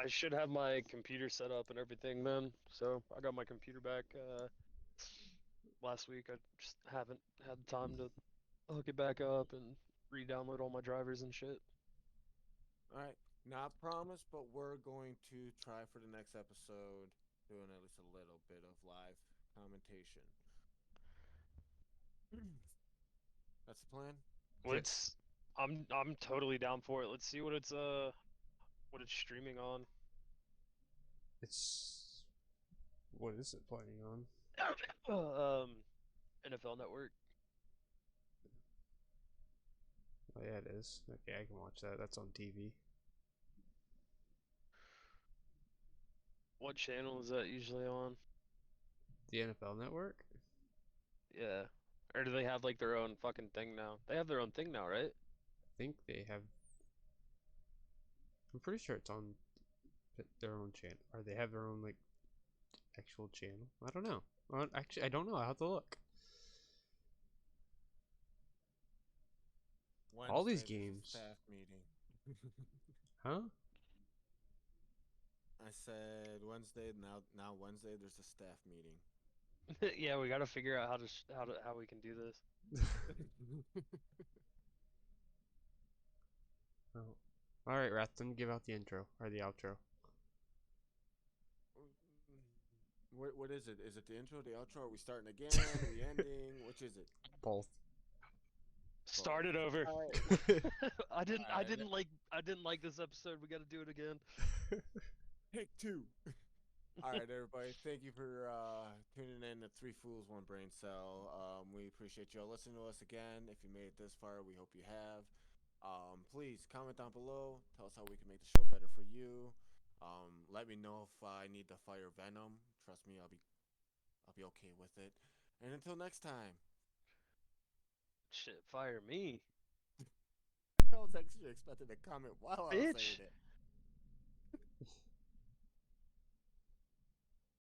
should have my computer set up and everything then. So I got my computer back last week. I just haven't had time to hook it back up and re-download all my drivers and shit. Alright, not promised, but we're going to try for the next episode doing at least a little bit of live commentation. That's the plan. Let's. I'm totally down for it. Let's see what it's streaming on. It's what is it playing on? NFL Network. Oh yeah, it is. Okay, I can watch that. That's on TV. What channel is that usually on? The NFL Network. Yeah. Or do they have like their own fucking thing now? They have their own thing now, right? I think they have. I'm pretty sure it's on their own channel, or they have their own like actual channel. I don't know. Actually, I don't know. I have to look. All these Wednesday, there's a games. staff meeting. Huh? I said Wednesday. Now Wednesday, there's a staff meeting. Yeah, we got to figure out how we can do this. Oh. All right, Rathton, give out the intro or the outro. What is it? Is it the intro, the outro? Are we starting again? Are we ending? Which is it? Both. Start it over. Alright. I didn't Alright. I didn't like this episode. We got to do it again. Take two. All right, everybody. Thank you for tuning in to Three Fools, One Brain Cell. We appreciate y'all listening to us again. If you made it this far, we hope you have. Please comment down below. Tell us how we can make the show better for you. Let me know if I need to fire Venom. Trust me, I'll be okay with it. And until next time. Shit, fire me. I was actually expecting a comment while I was Bitch. saying it.